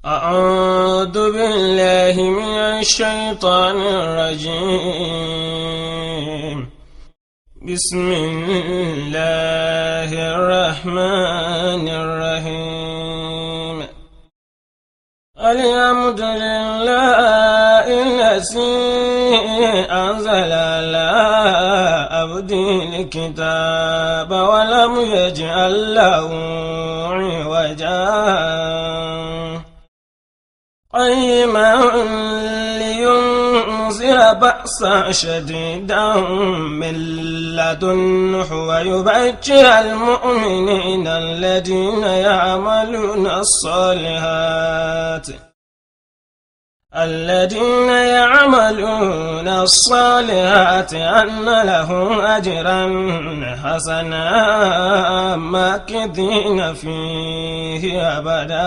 أعوذ بالله من الشيطان الرجيم. بسم الله الرحمن الرحيم. الحمد لله الذي أنزل على عبده الكتاب ولم يجعل له عوجا قيما لينذر بأسا شديدا من لدنه ويبشر المؤمنين الذين يعملون الصالحات أن لهم أجرا حسنا ماكثين فيه أبدا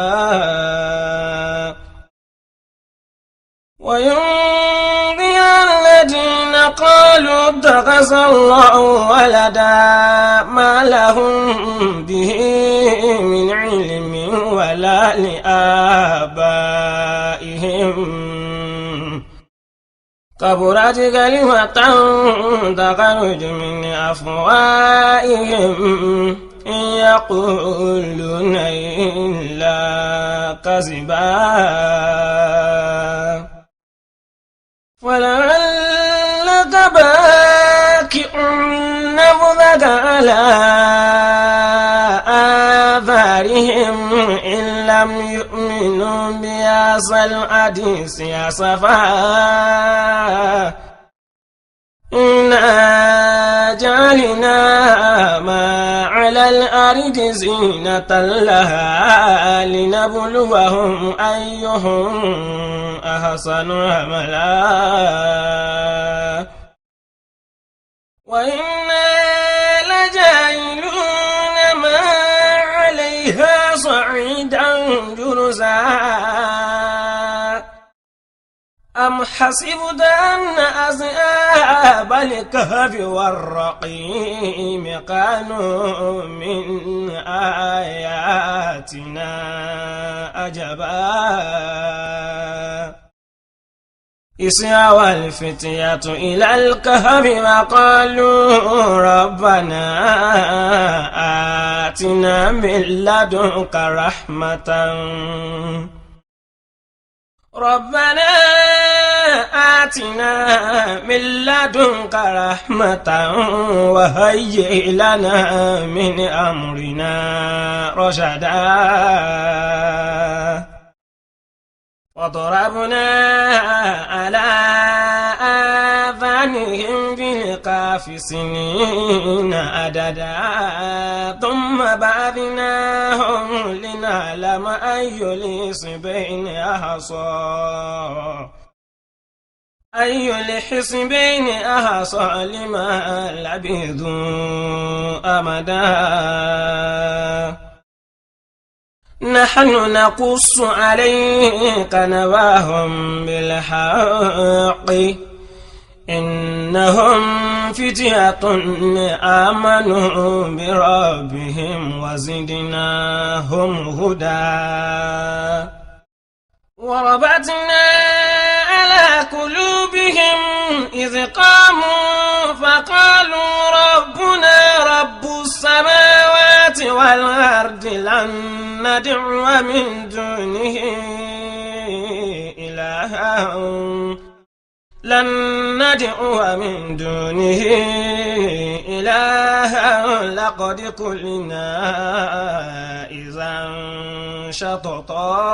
وينذر الذين قالوا اتخذ الله ولدا ما لهم به من علم ولا لآبائهم كبرت كلمة تخرج من أفواههم إن يقولون إلا كذبا ولعلك باكع نفسك على آثارهم إن لم يؤمنوا بهذا الحديث أسفا إنا جعلنا ما على الأرض زينة لها لنبلوهم أيهم أحسن عملا وإنا لجاعلون ما عليها صعيدا جرزا أم حسبت أن أصحاب الكهف والرقيم كانوا من آياتنا عجبا إذ آوى الفتية إلى الكهف وقالوا ربنا آتنا من لدنك رحمة وهيئ لنا من أمرنا رشدا وضربنا على آذانهم في الكهف سنين عددا ثم بعثناهم لنعلم أي الحزبين أحصى لما لبثوا أمدا نحن نقص عليك نبأهم بالحق إنهم فتية آمنوا بربهم وزدناهم هدى وربطنا على قلوبهم إذ قاموا فقالوا ربنا رب السماوات والأرض لن ندعو من دونه إلها لقد قلنا إذا شططا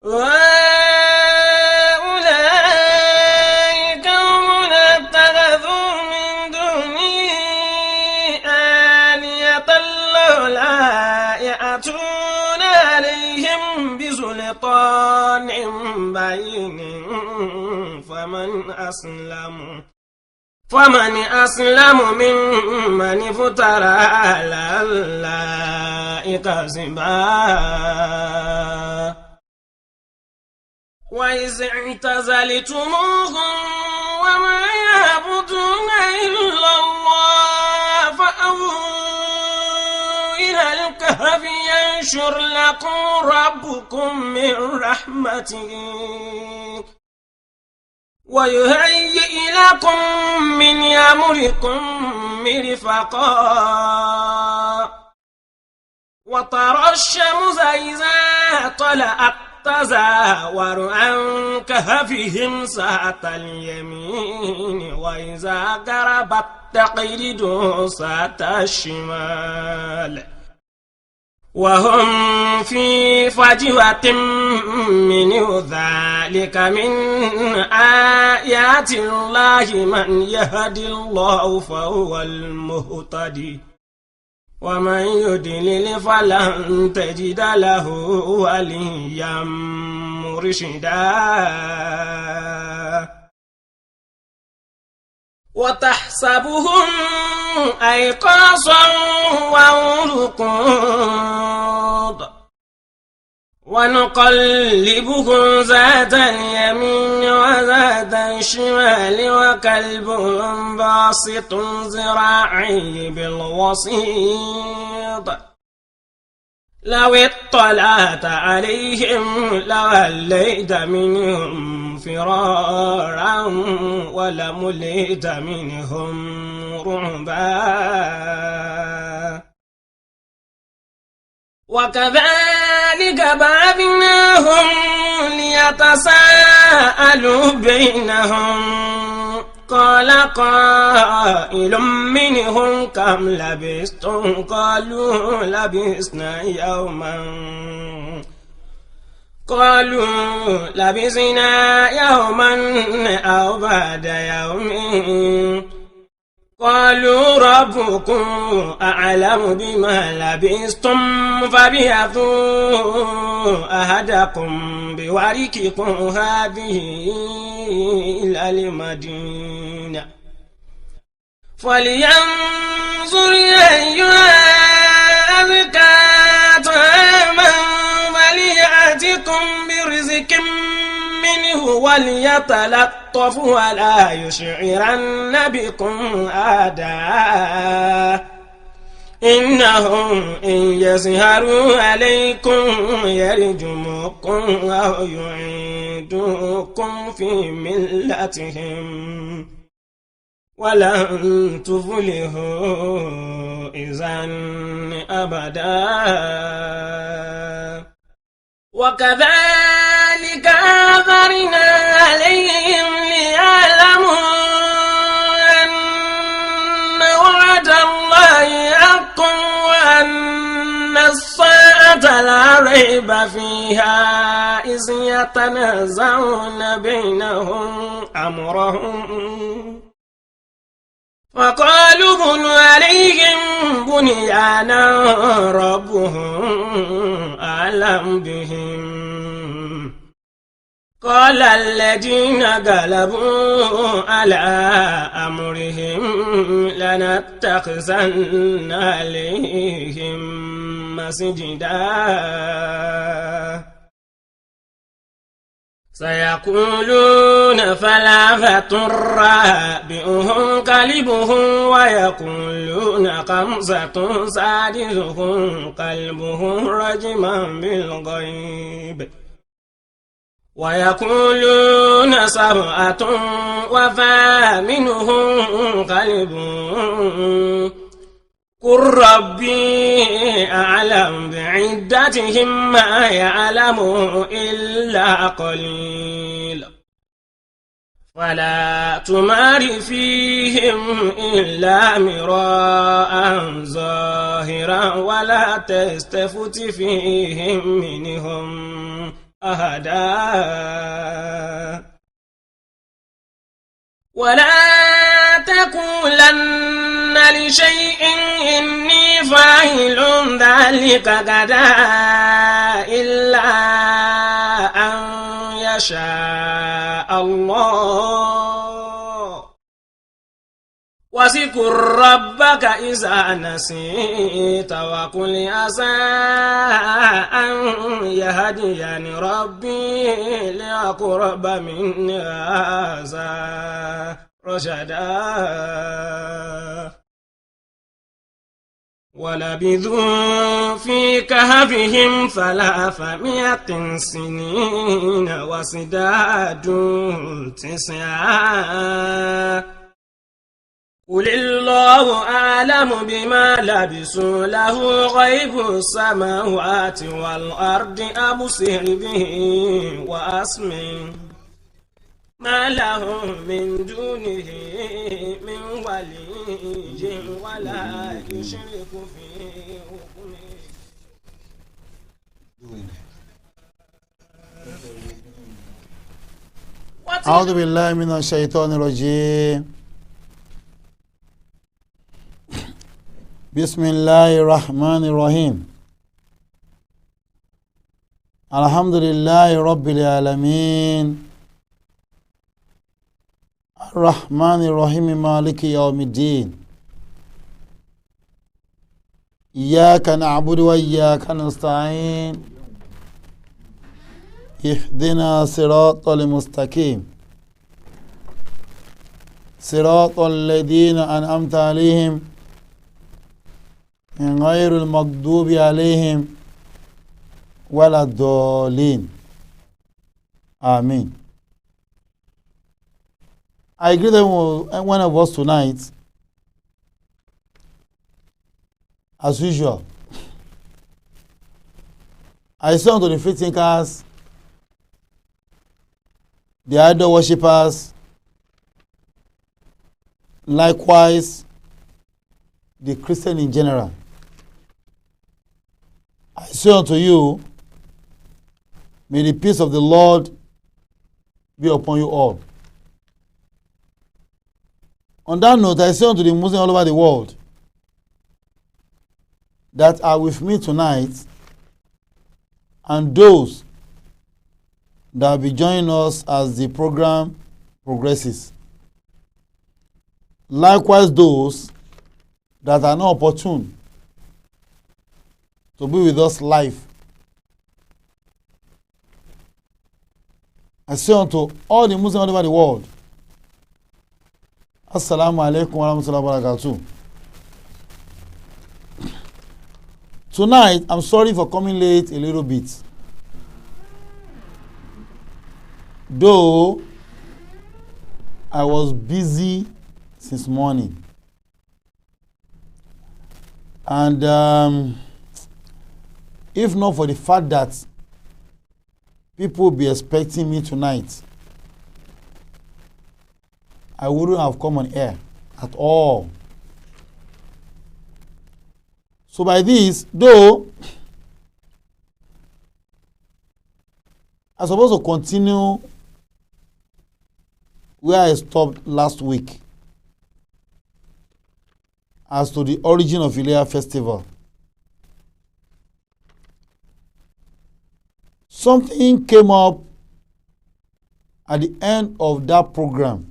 وأولئك هم اتخذوا من دونه آلهة لولا يأتون عليهم بسلطان بين فمن أسلم ممن افترى على الله كذبا وإذ اعتزلتموهم وما يعبدون إلا الله فأووا إلى الكهف ينشر لكم ربكم من رحمته ويهيئ لكم من أمركم مرفقا وترى الشمس إذا طلعت تزاور عن كهفهم ساعة اليمين وإذا غربت تقرضهم ساعة الشمال وهم في فجوة منه ذلك من آيات الله من يهدي الله فهو المهتدي ومن يضلل فلن تجد له وليا مرشدا وتحسبهم أيقاظا وهم رقود ونقلبهم ذات اليمين وذات الشمال وكلبهم باسط ذراعيه بالوسيط لو اطلعت عليهم لوليت منهم فرارا ولملئت منهم رعبا وكذلك بعثناهم ليتساءلوا بينهم قال قائل منهم كم لبثتم قالوا لبثنا يوما أو بعد يوم قالوا ربكم أعلم بما لبثتم فابعثوا أحدكم بورقكم هذه إلى المدينة فلينظر أيها أزكى طعاما وليأتكم برزق منه وليتلطف ولا يشعرن بكم أحدا إنهم إن يظهروا عليكم يرجموكم أو يعيدوكم في ملتهم ولن تفلحوا إذا أبدا وكذلك آثرنا عليهم ليعلموا أن وعد الله حق وأن الساعة لا ريب فيها إذ يتنازعون بينهم أمرهم وقالوا بنوا عليهم بنيانا ربهم أعلم بهم قال الذين غلبوا على أمرهم لنتخذن عليهم مسجدا سيقولون ثلاثة رابعهم كلبهم ويقولون خمسة سادسهم كلبهم رجما بالغيب ويقولون سبعة وثامنهم كلبهم قل ربي أعلم بعدتهم ما يعلم إلا قليل ولا تمار فيهم إلا مراء ظاهرا ولا تستفت فيهم منهم أحدا ولا تقولن لشيء إني فاعل ذلك غدا إلا أن يشاء الله واذكر ربك إذا نسيت وقل عسى أن يهديني ربي لأقرب من هذا رشدا ولبثوا في كهفهم 300 سنين وازدادوا 9 قل الله أعلم بما لبثوا له غيب السماوات والأرض أبصر به وأسمع ما لهم من دونه من ولي ولا يشرك في حكمه. أعوذ بالله من الشيطان الرجيم. بسم الله الرحمن الرحيم. الحمد لله رب العالمين الرحمن الرحيم مالك يوم الدين. إياك نعبد وإياك نستعين. اهدنا صراط المستقيم صراط الذين أنعمت عليهم غير المغضوب عليهم ولا الضالين. Amen. I greet one of us tonight, as usual. I say unto the free thinkers, the idol worshippers, likewise the Christian in general, I say unto you, may the peace of the Lord be upon you all. On that note, I say unto the Muslims all over the world that are with me tonight, and those that will be joining us as the program progresses. Likewise, those that are not opportune to be with us live. I say unto all the Muslims all over the world, Assalamu alaikum wa rahmatullahi wa barakatuh. Tonight, I'm sorry for coming late a little bit. Though I was busy since morning. And if not for the fact that people will be expecting me tonight, I wouldn't have come on air at all. So by this, though I'm supposed to continue where I stopped last week as to the origin of Ileya festival. Something came up at the end of that program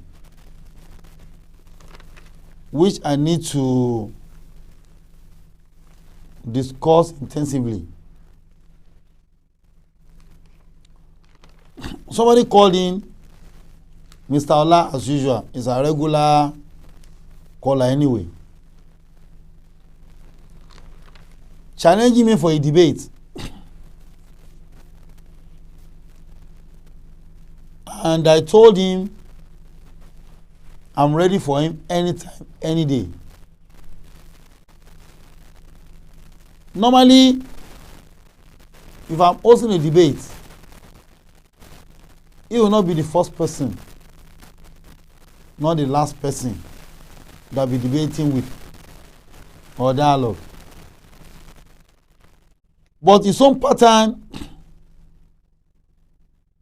which I need to discuss intensively. Somebody called in, Mr. Ola, as usual, is a regular caller anyway, challenging me for a debate. And I told him I'm ready for him anytime, any day. Normally, if I'm hosting a debate, he will not be the first person, not the last person that I'll be debating with or dialogue. But his own pattern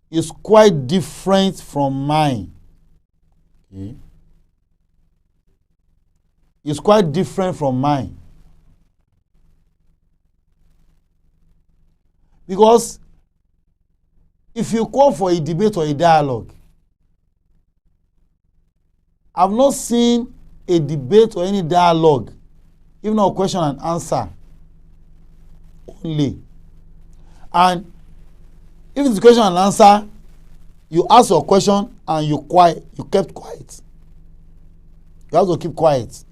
is quite different from mine. Okay? It's quite different from mine. Because if you call for a debate or a dialogue, I've not seen a debate or any dialogue, even a question and answer only. And if it's question and answer, you ask your question and you kept quiet. You have to keep quiet.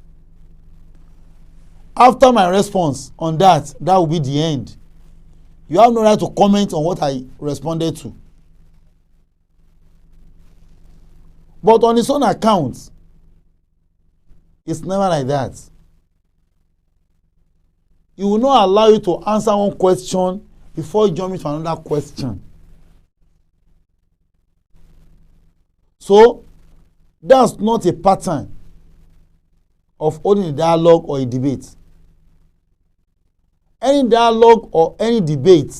After my response on that, that will be the end. You have no right to comment on what I responded to. But on its own account, it's never like that. It will not allow you to answer one question before you jump into another question. So, that's not a pattern of holding a dialogue or a debate. Any dialogue or any debate,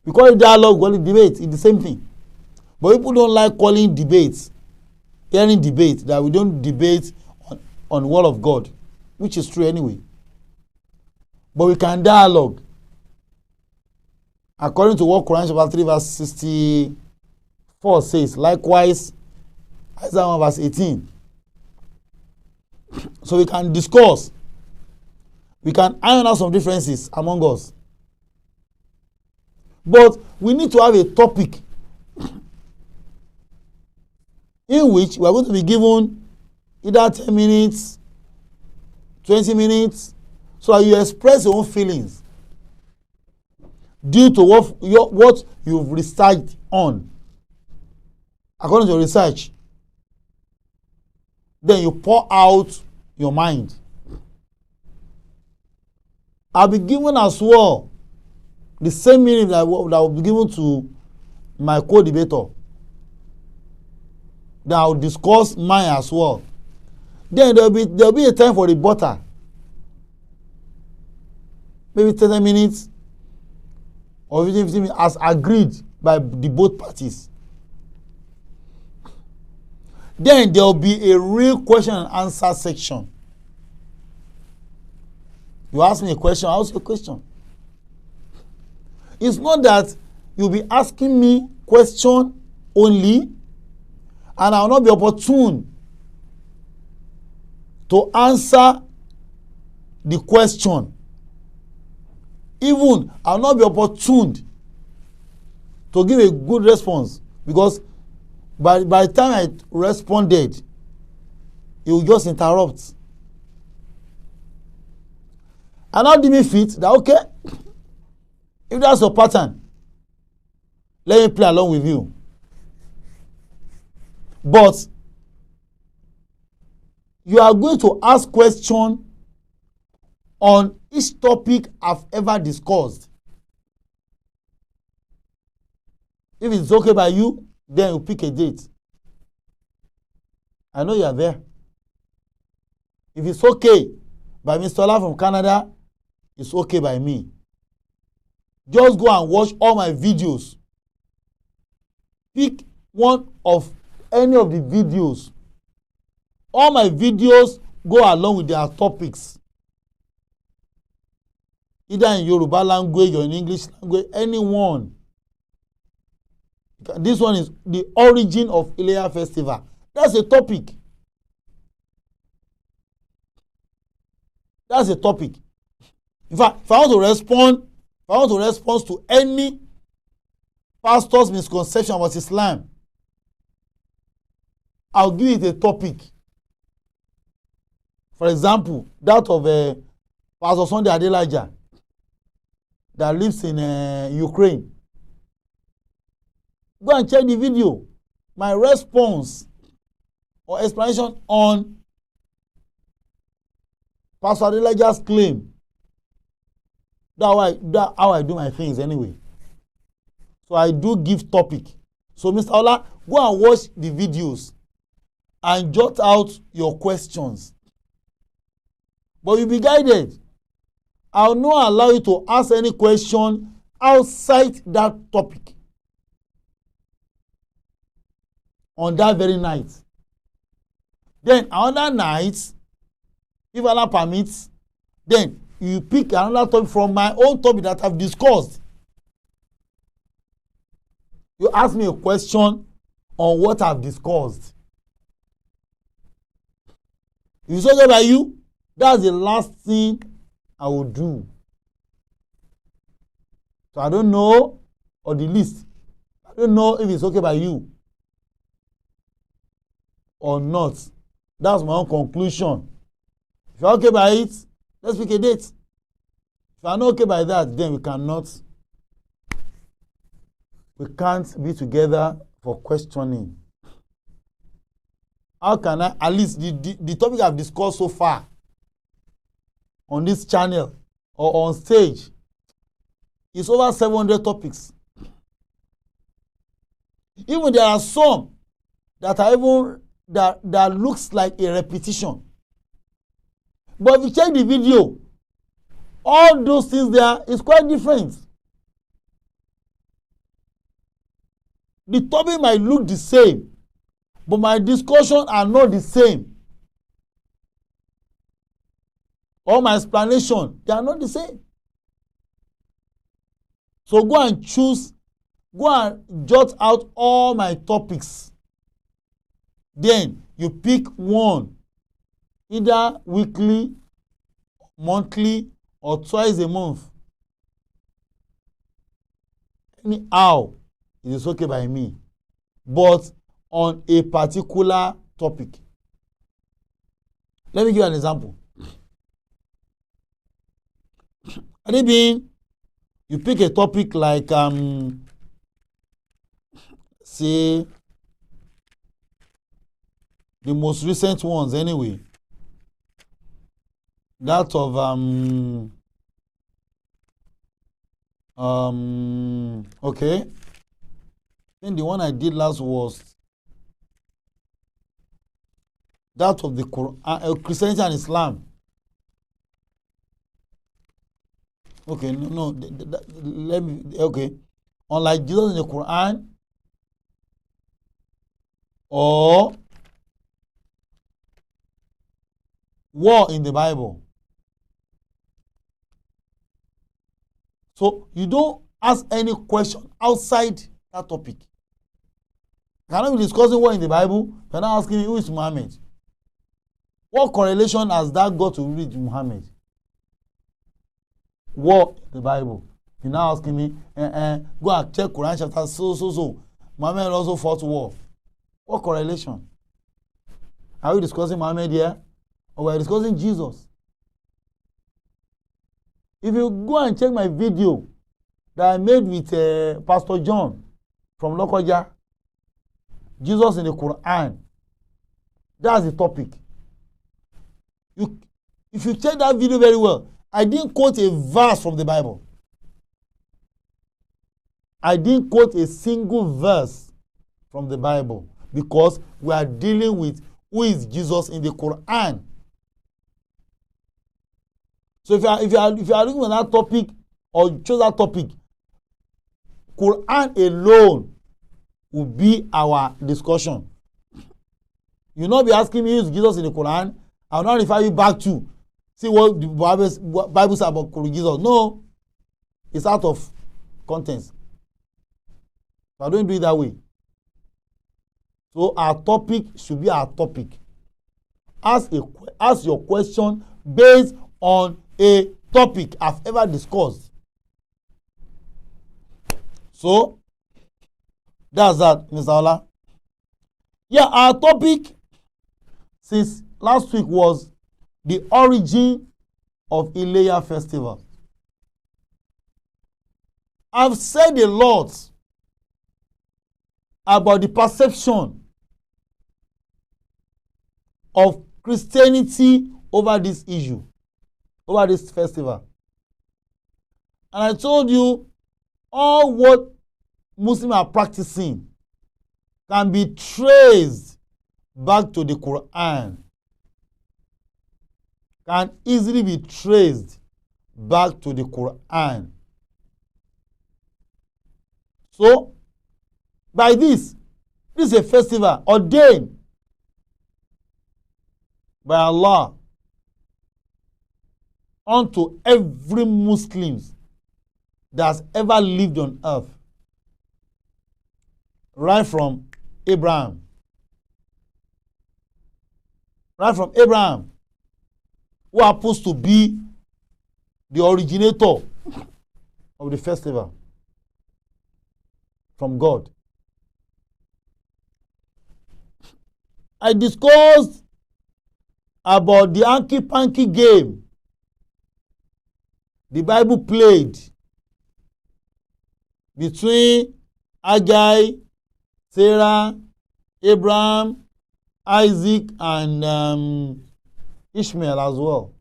we call it dialogue, we call it debate, it's the same thing. But people don't like calling debates, hearing debate, that we don't debate on the word of God, which is true anyway. But we can dialogue. According to what Quran chapter 3 verse 64 says, likewise, Isaiah 1 verse 18. So we can discuss. We can iron out some differences among us. But we need to have a topic in which we are going to be given either 10 minutes, 20 minutes, so that you express your own feelings due to what you've researched on. According to your research, then you pour out your mind. I'll be given as well the same meaning that will be given to my co-debater. Then I'll discuss mine as well. Then there'll be a time for the butter. Maybe 30 minutes or 15 minutes as agreed by the both parties. Then there will be a real question and answer section. You ask me a question, I ask you a question. It's not that you'll be asking me question only and I will not be opportune to answer the question. Even I will not be opportune to give a good response, because by the time I responded, it will just interrupt. And now give me fit that, okay, if that's your pattern, let me play along with you. But you are going to ask questions on each topic I've ever discussed. If it's okay by you, then you pick a date. I know you are there. If it's okay by Mr. Ola from Canada, it's okay by me. Just go and watch all my videos. Pick one of any of the videos. All my videos go along with their topics. Either in Yoruba language or in English language, anyone. This one is the origin of Ileya festival. That's a topic. That's a topic. In fact, if I want to respond to any pastor's misconception about Islam, I'll give it a topic. For example, that of Pastor Sunday Adelaja that lives in Ukraine. Go and check the video. My response or explanation on Pastor Adelaja's claim. That's how I do my things anyway. So I do give topic. So Mr. Ola, go and watch the videos and jot out your questions. But you'll be guided. I will not allow you to ask any question outside that topic on that very night. Then another night, if Allah permits, then you pick another topic from my own topic that I've discussed. You ask me a question on what I've discussed. If it's okay by you, that's the last thing I will do. So I don't know, or the least, I don't know if it's okay by you or not. That's my own conclusion. If you're okay by it, Let's pick a date. If you are not okay by that, then we can't be together for questioning. How can I, at least the topic I've discussed so far on this channel or on stage is over 700 topics. Even there are some that are even that looks like a repetition. But if you check the video, all those things there is quite different. The topic might look the same, but my discussion are not the same. Or my explanation, they are not the same. So go and jot out all my topics. Then you pick one, either weekly, monthly, or twice a month. Anyhow, it is okay by me. But on a particular topic. Let me give you an example. Maybe you pick a topic like say the most recent ones anyway. That of okay. Then the one I did last was that of the Quran, Christianity and Islam. Okay, no, let me, okay. Unlike Jesus in the Quran or war in the Bible. So you don't ask any question outside that topic. You cannot be discussing war in the Bible. You're not asking me who is Muhammad. What correlation has that got to read Muhammad? War in the Bible. You're now asking me, go and check Quran chapter so. Muhammad also fought war. What correlation? Are we discussing Muhammad here? Or we're discussing Jesus? If you go and check my video that I made with Pastor John from Lokoja, Jesus in the Quran, that's the topic. If you check that video very well, I didn't quote a verse from the Bible. I didn't quote a single verse from the Bible because we are dealing with who is Jesus in the Quran. So if you are looking at that topic or choose that topic, Quran alone will be our discussion. You will not be asking me who is Jesus in the Quran. I will not refer you back to see what the Bible says about Jesus. No, it's out of context. I don't do it that way. So our topic should be our topic. Ask your question based on a topic I've ever discussed. So that's that, Mr. Ola. Yeah, our topic since last week was the origin of Ileya festival. I've said a lot about the perception of Christianity over this issue, over this festival. And I told you all what Muslims are practicing can be traced back to the Quran, can easily be traced back to the Quran. So, by this is a festival ordained by Allah unto every Muslim that has ever lived on earth, right from Abraham. Right from Abraham, who happens to be the originator of the festival from God. I discussed about the hanky-panky game the Bible played between Haggai, Sarah, Abraham, Isaac, and Ishmael as well.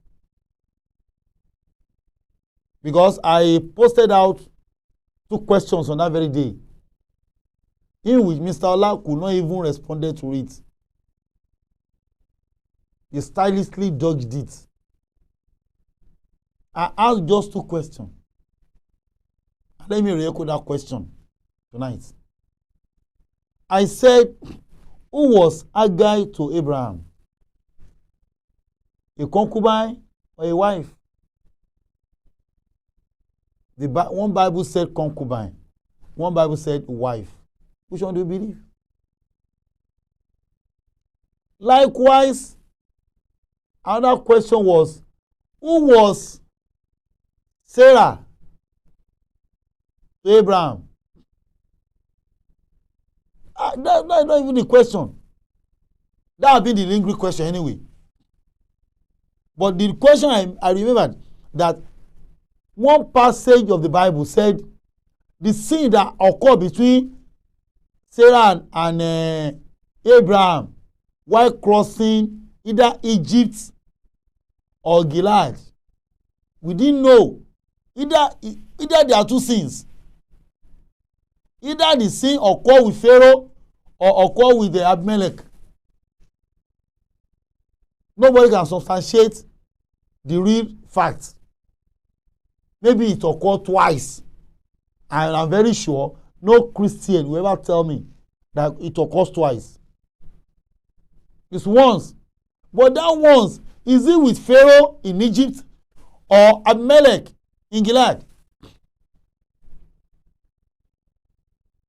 Because I posted out 2 questions on that very day, in which Mr. Ola could not even respond to it. He stylishly dodged it. I asked just 2 questions. Let me re-echo that question tonight. I said, who was Haggai to Abraham? A concubine or a wife? One Bible said concubine. One Bible said wife. Which one do you believe? Likewise, another question was, who was Sarah to Abraham? That's not even the question. That would be the lingering question anyway. But the question I remembered that one passage of the Bible said the sin that occurred between Sarah and Abraham while crossing either Egypt or Gilead. We didn't know. Either there are 2 sins. Either the sin occurred with Pharaoh or occurred with the Abimelech. Nobody can substantiate the real fact. Maybe it occurred twice. And I'm very sure no Christian will ever tell me that it occurs twice. It's once. But that once, is it with Pharaoh in Egypt or Abimelech in Gilead?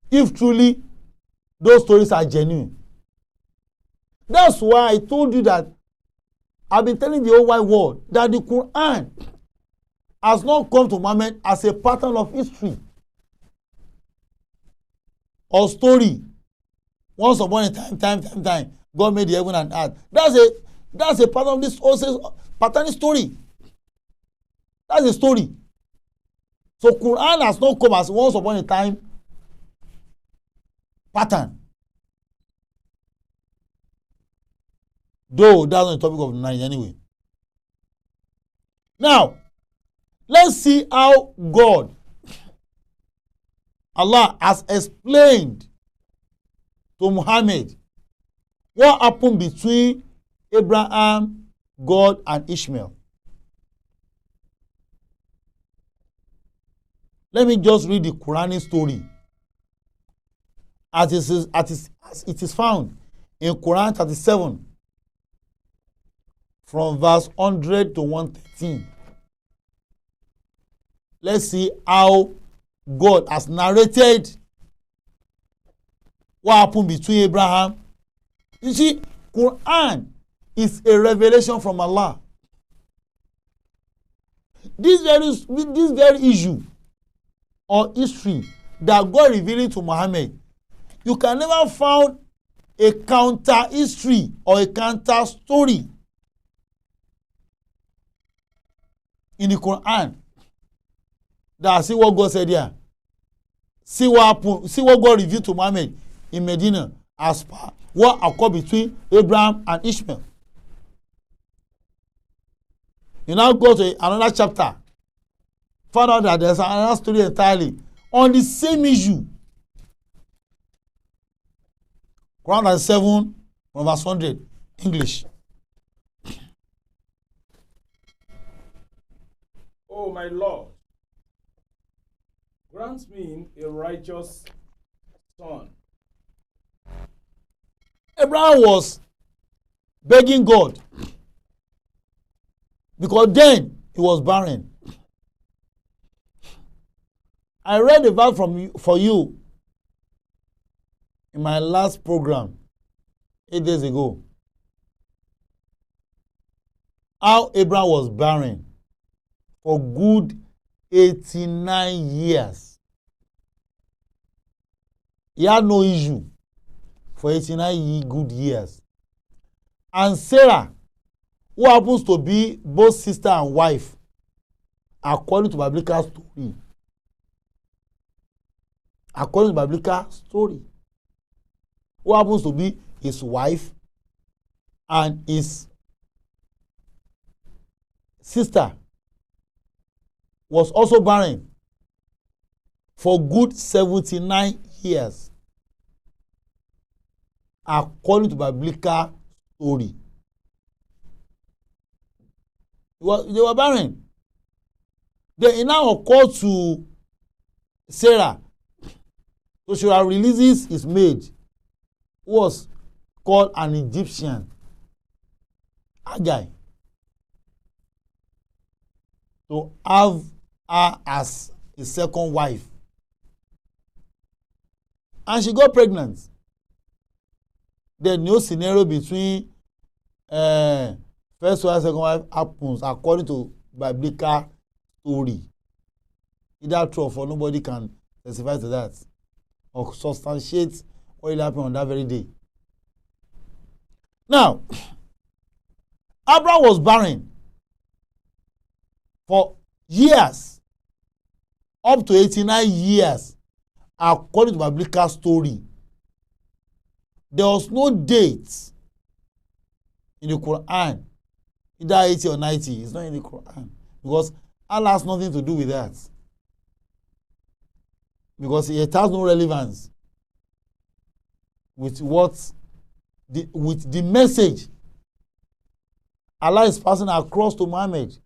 If truly those stories are genuine. That's why I told you that I've been telling the whole wide world that the Quran has not come to Muhammad as a pattern of history or story. Once upon a time, God made the heaven and earth. That's a pattern of this also pattern story. That's a story. So Quran has not come as once upon a time pattern. Though that's not the topic of the night anyway. Now, let's see how Allah has explained to Muhammad what happened between Abraham, God, and Ishmael. Let me just read the Quranic story as it is found in Quran 37 from verse 100 to 113. Let's see how God has narrated what happened between Abraham. You see, Quran is a revelation from Allah. This very issue or history that God revealed to Muhammad, you can never find a counter history or a counter story in the Quran. That see what God said here. See what happened. See what God revealed to Muhammad in Medina as per what occurred between Abraham and Ishmael. You now go to another chapter. Find out that there's another story entirely on the same issue. Quran 7 from verse 100, English. Oh my Lord, grant me a righteous son. Abraham was begging God because then he was barren. I read a verse for you in my last program 8 days ago. How Abraham was barren for good 89 years. He had no issue for 89 good years. And Sarah, who happens to be both sister and wife, according to biblical story. According to biblical story. Who happens to be his wife and his sister was also barren for good 79 years. According to biblical story. They were barren. Then it now occurred to Sarah. So she releases his maid, who was called an Egyptian, Haggai, to have her as a second wife. And she got pregnant. The new scenario between first wife and second wife happens according to biblical story. Either true or false, nobody can testify to that or substantiate what will happen on that very day. Now, Abraham was barren for years, up to 89 years, according to biblical story. There was no date in the Quran, either 80 or 90. It's not in the Quran because Allah has nothing to do with that. Because it has no relevance with the message Allah is passing across to Muhammad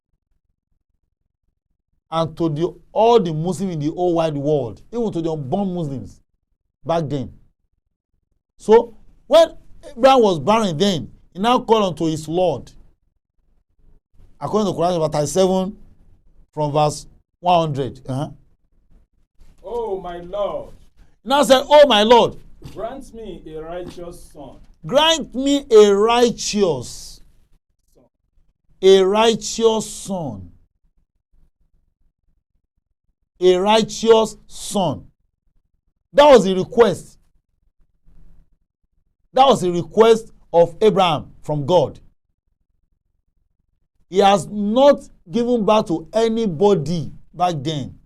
and to all the Muslims in the whole wide world, even to the unborn Muslims back then. So when Abraham was barren then, he now called unto his Lord. According to Quran chapter 37 from verse 100. Oh my Lord. He now said, oh my Lord. Grant me a righteous son. Grant me a righteous son. A righteous son. A righteous son. That was the request. That was the request of Abraham from God. He has not given birth to anybody back then.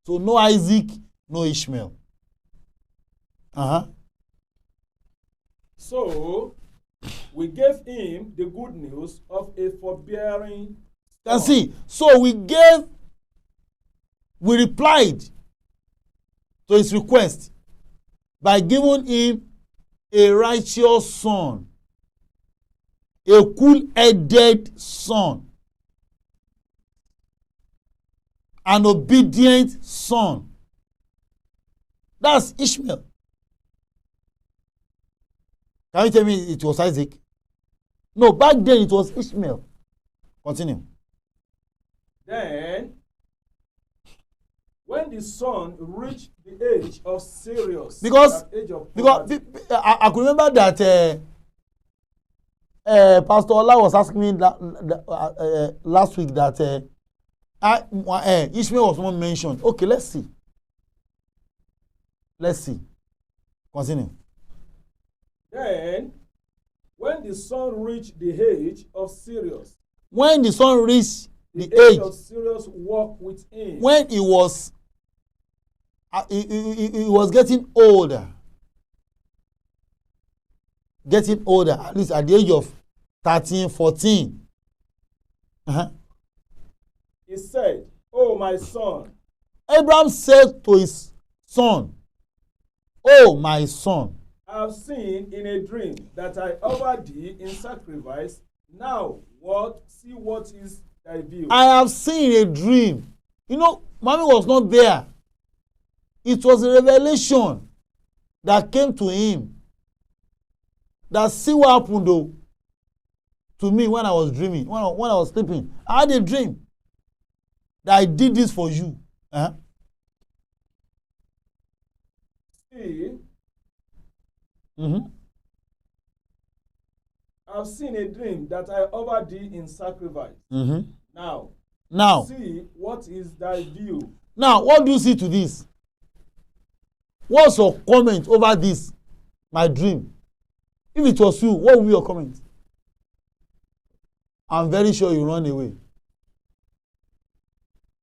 So no Isaac, no Ishmael. So we gave him the good news of a forbearing son. Can see. So we replied to his request by giving him a righteous son, a cool-headed son, an obedient son. That's Ishmael. Can you tell me it was Isaac? No, back then it was Ishmael. Continue. Then, when the son reached the age of serious, because poverty, I could remember that Pastor Ola was asking me last week that Ishmael was not mentioned. Okay, let's see. Continue. Then, when the son reached the age of serious, when the son reached the age of serious walk with him, when he was getting older, at least at the age of 13, 14. He said, oh my son. Abraham said to his son, oh my son, I have seen in a dream that I offered thee in sacrifice. Now see what is thy view. I have seen a dream. You know, mommy was not there. It was a revelation that came to him. That see what happened though to me when I was dreaming, when I was sleeping. I had a dream that I did this for you. See, I've seen a dream that I offered thee in sacrifice. Now, see what is thy view. Now, what do you see to this? What's your comment over this, my dream? If it was you, what would be your comment? I'm very sure you run away.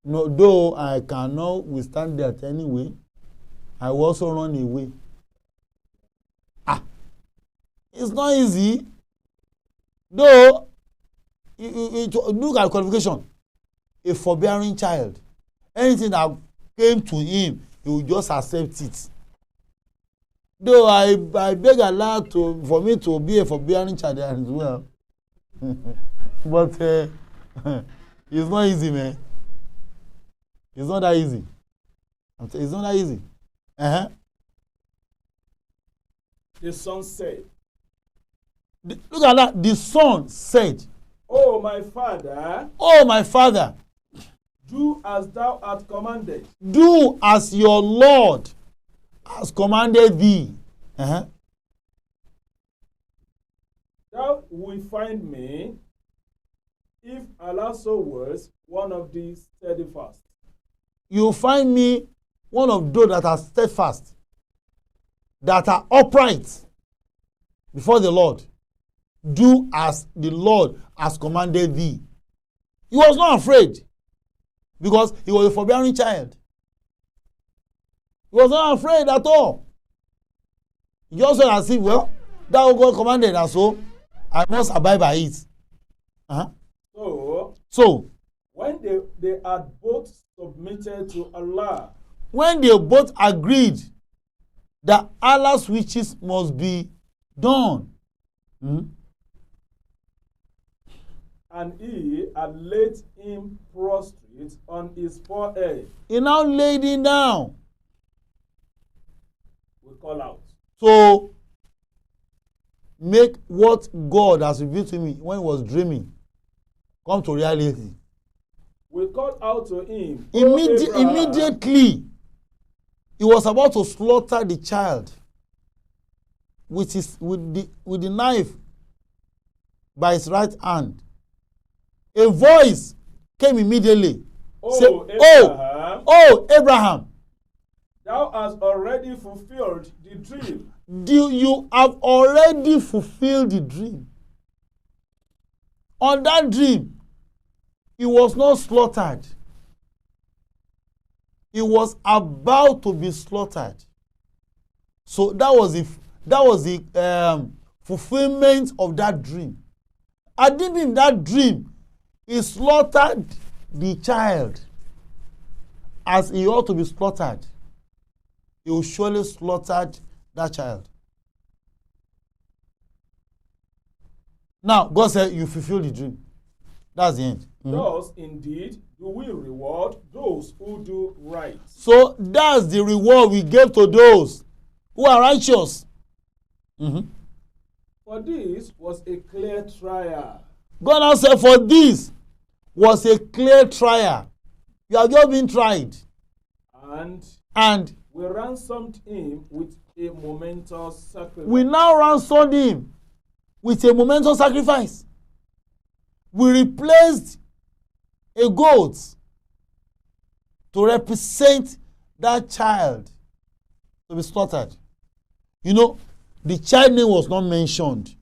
No, though I cannot withstand that anyway, I will also run away. It's not easy. Though, look at qualification. A forbearing child. Anything that came to him, he will just accept it. Though I beg Allah for me to be a forbearing child as well. But it's not easy, man. It's not that easy. It's not that easy. The son said. Look at that. The son said, Oh, my father. Oh, my father. Do as thou art commanded. Do as your Lord has commanded thee. Thou will find me, if Allah so wills, one of these steadfast. You will find me one of those that are steadfast, that are upright before the Lord. Do as the Lord has commanded thee. He was not afraid because he was a forbearing child. He was not afraid at all. He just said as if, well, that God commanded, and so I must abide by it. So when they had both submitted to Allah, when they both agreed that Allah's wishes must be done, and he had laid him prostrate on his forehead, he now laid him down. We call out. So make what God has revealed to me when he was dreaming come to reality. We call out to him. Immediately, he was about to slaughter the child with the knife by his right hand. A voice came immediately. Oh, Abraham. Thou hast already fulfilled the dream. You have already fulfilled the dream. On that dream, he was not slaughtered. He was about to be slaughtered. So that was the fulfillment of that dream. And in that dream, he slaughtered the child as he ought to be slaughtered. He will surely slaughter that child. Now, God said, you fulfill the dream. That's the end. Thus, indeed, do we reward those who do right. So, that's the reward we gave to those who are righteous. For this was a clear trial. God now said, for this was a clear trial. You have just been tried. And we ransomed him with a momentous sacrifice. We now ransomed him with a momentous sacrifice. We replaced a goat to represent that child to be slaughtered. You know, the child name was not mentioned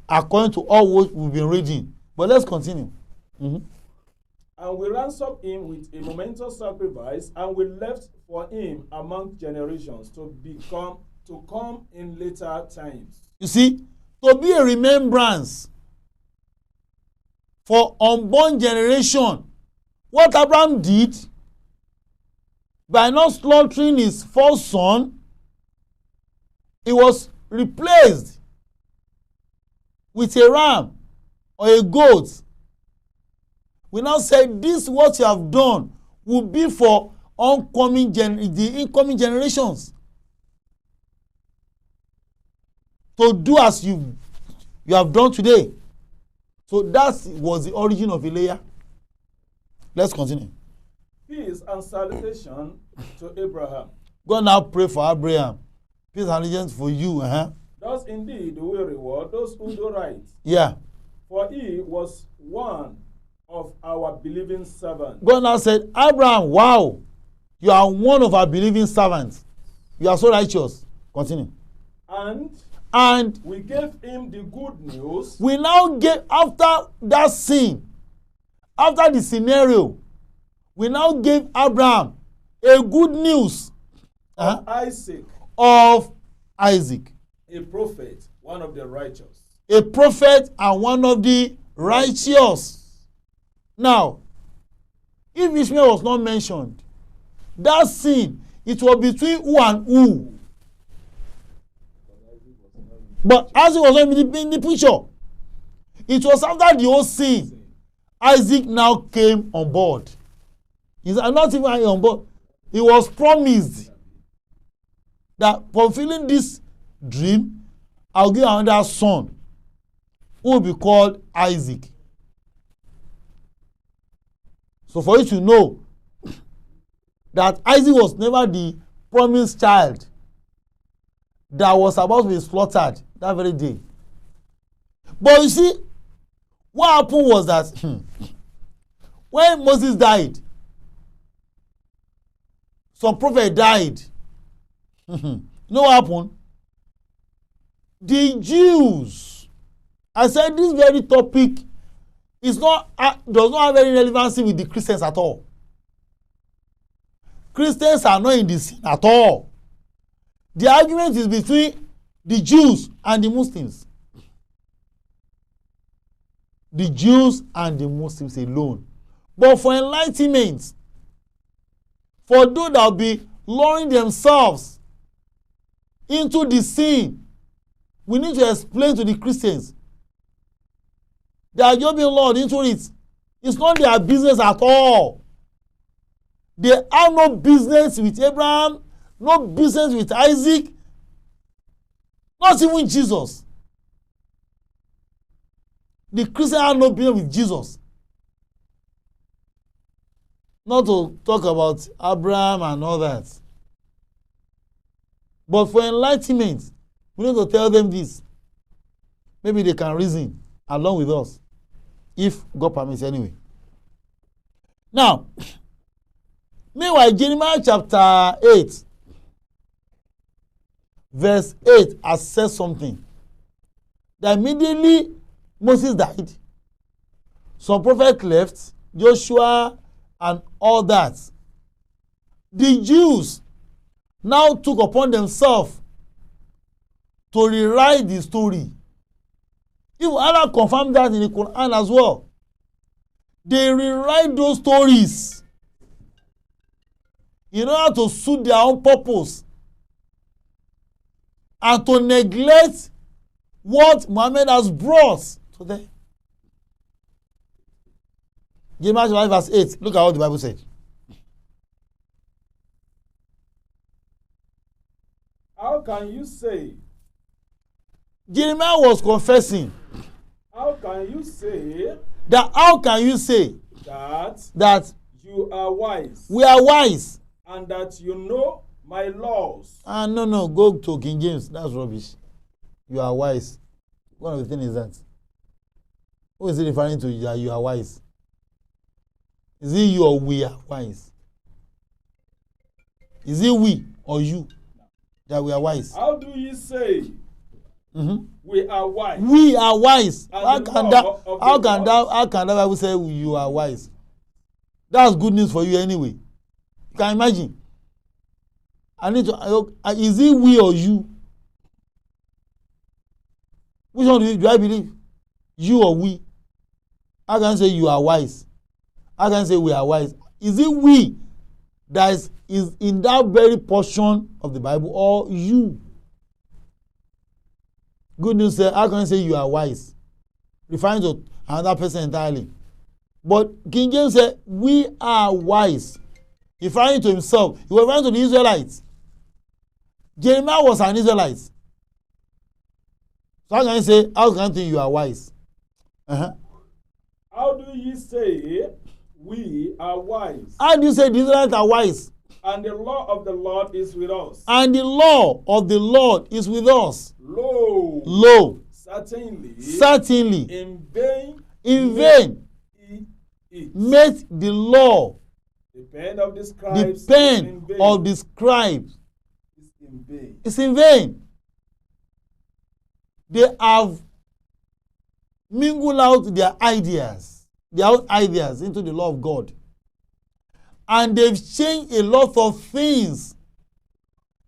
according to all what we've been reading. But let's continue. And we ransomed him with a momentous sacrifice, and we left for him among generations to come in later times. You see, to be a remembrance for unborn generation, what Abraham did by not slaughtering his first son, he was replaced with a ram or a goat. We now say this what you have done will be for the incoming generations to do as you have done today. So that was the origin of Ileya. Let's continue. Peace and salutation to Abraham. God now pray for Abraham. Peace and allegiance for you. Thus indeed we reward those who do right. Yeah. For he was one of our believing servants. God now said, Abraham, wow, you are one of our believing servants. You are so righteous. Continue. And we gave him the good news. We now get after that scene, after the scenario we now gave Abraham a good news of Isaac, of Isaac, a prophet, one of the righteous. a prophet and one of the righteous. Now, if Ishmael was not mentioned, that sin, it was between who and who. But Isaac was not in the picture. It was after the whole sin, Isaac now came on board. He's not even on board. He was promised that fulfilling this dream, I'll give another son who will be called Isaac. So for you to know that Isaac was never the promised child that was about to be slaughtered that very day. But you see, what happened was that when Moses died, some prophet died. You know what happened? The Jews, I said this very topic is not does not have any relevancy with the Christians at all. Christians are not in the sin at all. The argument is between the Jews and the Muslims. The Jews and the Muslims alone. But for enlightenment, for those that will be luring themselves into the sin, we need to explain to the Christians they are just being lured into it. It's not their business at all. They have no business with Abraham, no business with Isaac, not even Jesus. The Christians have no business with Jesus. Not to talk about Abraham and all that. But for enlightenment, we need to tell them this. Maybe they can reason along with us, if God permits anyway. Now, meanwhile, Jeremiah chapter 8, verse 8 has said something. That immediately Moses died, some prophets left, Joshua and all that. The Jews now took upon themselves to rewrite the story. Even Allah confirmed that in the Quran as well. They rewrite those stories in order to suit their own purpose and to neglect what Muhammad has brought to them. Jeremiah 5 verse 8. Look at what the Bible said. How can you say? Jeremiah was confessing. How can you say that you are wise? We are wise. And that you know my laws. No, go to King James. That's rubbish. You are wise. One of the things is that. Who is it referring to that you are wise? Is it you or we are wise? Is it we or you that we are wise? How do you say we are wise? We are wise. And How can that Bible say you are wise? That's good news for you anyway. You can imagine. I need to. Is it we or you? Which one do I believe? You or we? How can I say you are wise? How can I say we are wise? Is it we that is in that very portion of the Bible, or you? Good news says, how can I say you are wise? Referring to another person entirely. But King James said, we are wise. Referring to himself. He was referring to the Israelites. Jeremiah was an Israelite. So how can I say, how can I think you are wise? How do you say we are wise? How do you say the Israelites are wise? And the law of the Lord is with us. And the law of the Lord is with us. Lo. Certainly. In vain. Made the law. The pen of the scribes. It's in vain. They have mingled out their own ideas into the law of God. and they've changed a lot of things.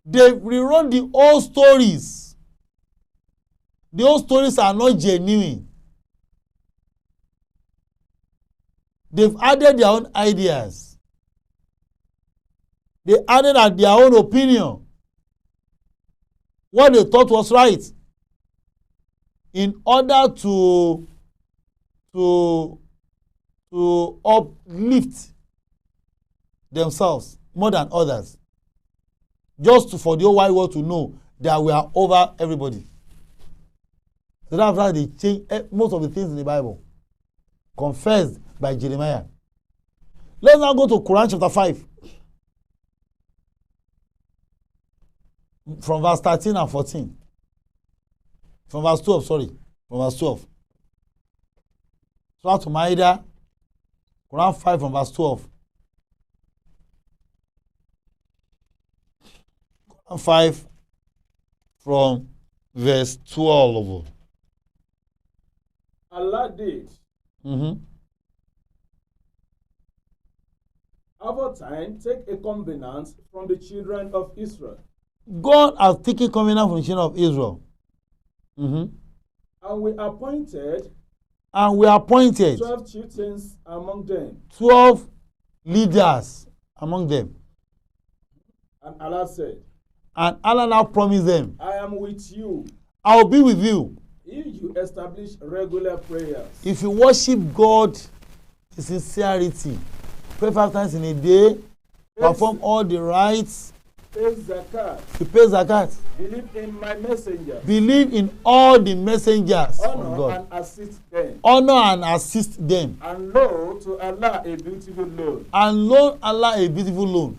They've rewrote the old stories. The old stories are not genuine. They've added their own ideas. They added their own opinion. What they thought was right. In order to uplift themselves more than others. Just for the whole wide world to know that we are over everybody. So that's why they change most of the things in the Bible. Confessed by Jeremiah. Let's now go to Quran chapter 5. From verse 13 and 14. From verse 12, sorry. From verse 12. Surah Al-Ma'idah, Quran 5 from verse 12. Quran 5 from verse 12. Allah did. Aforetime take a covenant from the children of Israel. God has taken covenant from the children of Israel. And we appointed 12 chieftains among them. 12 leaders among them. And Allah said, And Allah now promised them, I am with you I will be with you. if you establish regular prayers. If you worship God in sincerity, pray 5 times in a day, perform all the rites, Pay zakat. you pay zakat, Believe in my messenger. believe in all the messengers of Honor God, and assist them. honor and assist them, And loan to Allah a beautiful loan. and loan Allah a beautiful loan.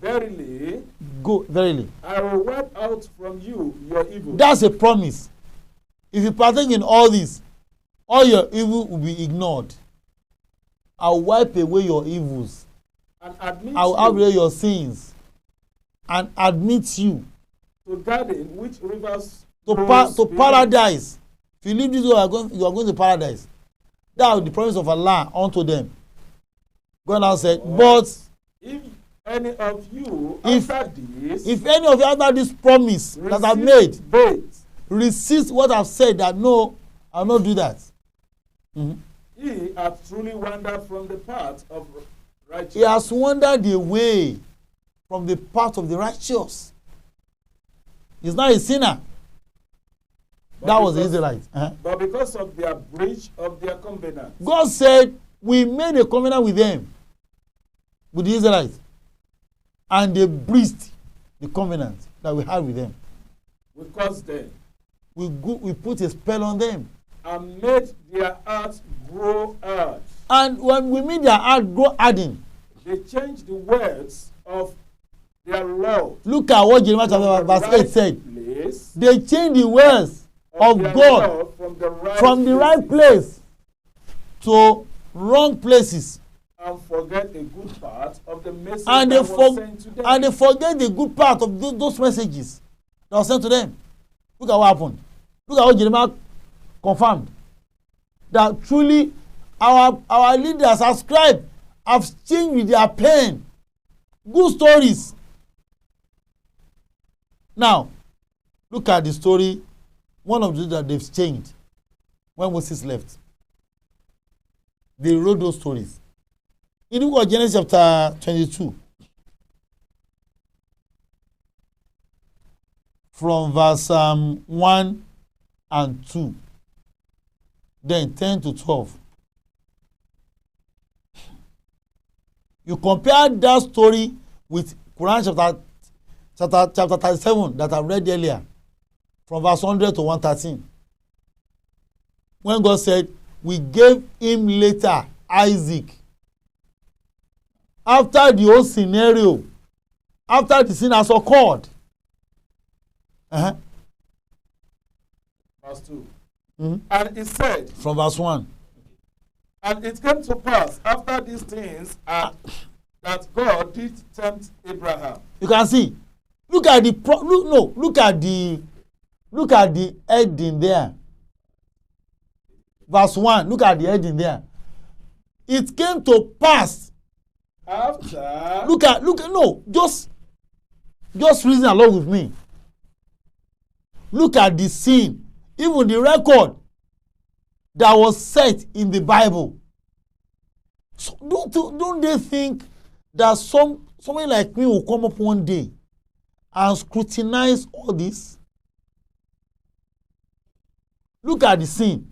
Verily, Go, verily. I will wipe out from you your evil. That's a promise. If you partake in all this, all your evil will be ignored. I'll wipe away your evils. And admit I'll you outweigh your sins and admit you to garden which rivers to flows beneath. paradise. If you leave this way, you are going to paradise. That was the promise of Allah unto them. God now said, but If any of you If- after this if any of you after this promise that I've receive made bait, resist what I've said, that no, I'll not do that. he hath truly wandered from the path of He righteousness. has wandered away from the path of the righteous. He's not a sinner. That was the Israelites. But because of their breach of their covenant, God said, we made a covenant with them, with the Israelites, and they breached the covenant that we had with them. we caused them We put a spell on them. and made their hearts grow hard. And when we made their heart grow hardened, They changed the words of their law look at what Jeremiah from chapter the verse 8 right said. place They changed the words of their God law from the right place to wrong places. and forget a good part of the message And that was sent to them. and they forget the good part of those messages that was sent to them. Look at what happened. Look at what Jeremiah confirmed. That truly our leaders, our scribes, have changed with their pen. Good stories. Now, look at the story. One of the that they've changed when Moses left. They wrote those stories. In the book of Genesis chapter 22, from verse 1 and 2, then 10 to 12. You compare that story with Quran chapter 37 that I read earlier, from verse 100 to 113. When God said, we gave him later Isaac. After the whole scenario, after the sin has occurred. Verse 2. And he said, From verse 1. and it came to pass after these things that God did tempt Abraham. You can see. Look at the look at the heading there. Verse 1. Look at the heading there. It came to pass After. Look at no, just reason along with me. Look at the scene, even the record that was set in the Bible. So don't they think that somebody like me will come up one day and scrutinize all this? Look at the scene.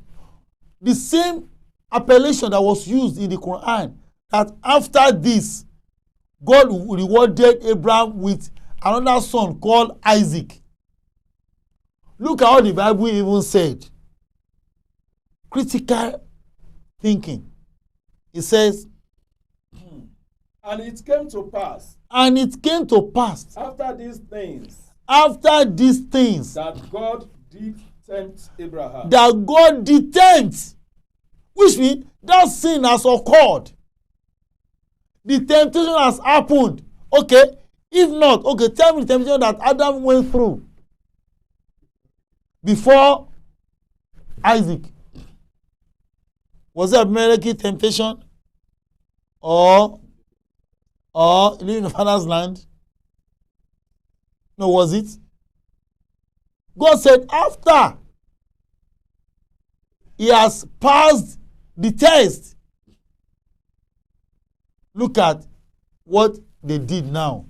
The same appellation that was used in the Quran, that after this, God rewarded Abraham with another son called Isaac. Look at how the Bible even said. Critical thinking. It says, and it came to pass. And it came to pass. After these things. That God did tempt Abraham. That God did tempt. Which means that sin has occurred. The temptation has happened. Okay. If not, okay, tell me the temptation that Adam went through before Isaac. Was it a miracle temptation? Or living in the father's land? No, was it? God said after he has passed the test. Look at what they did now.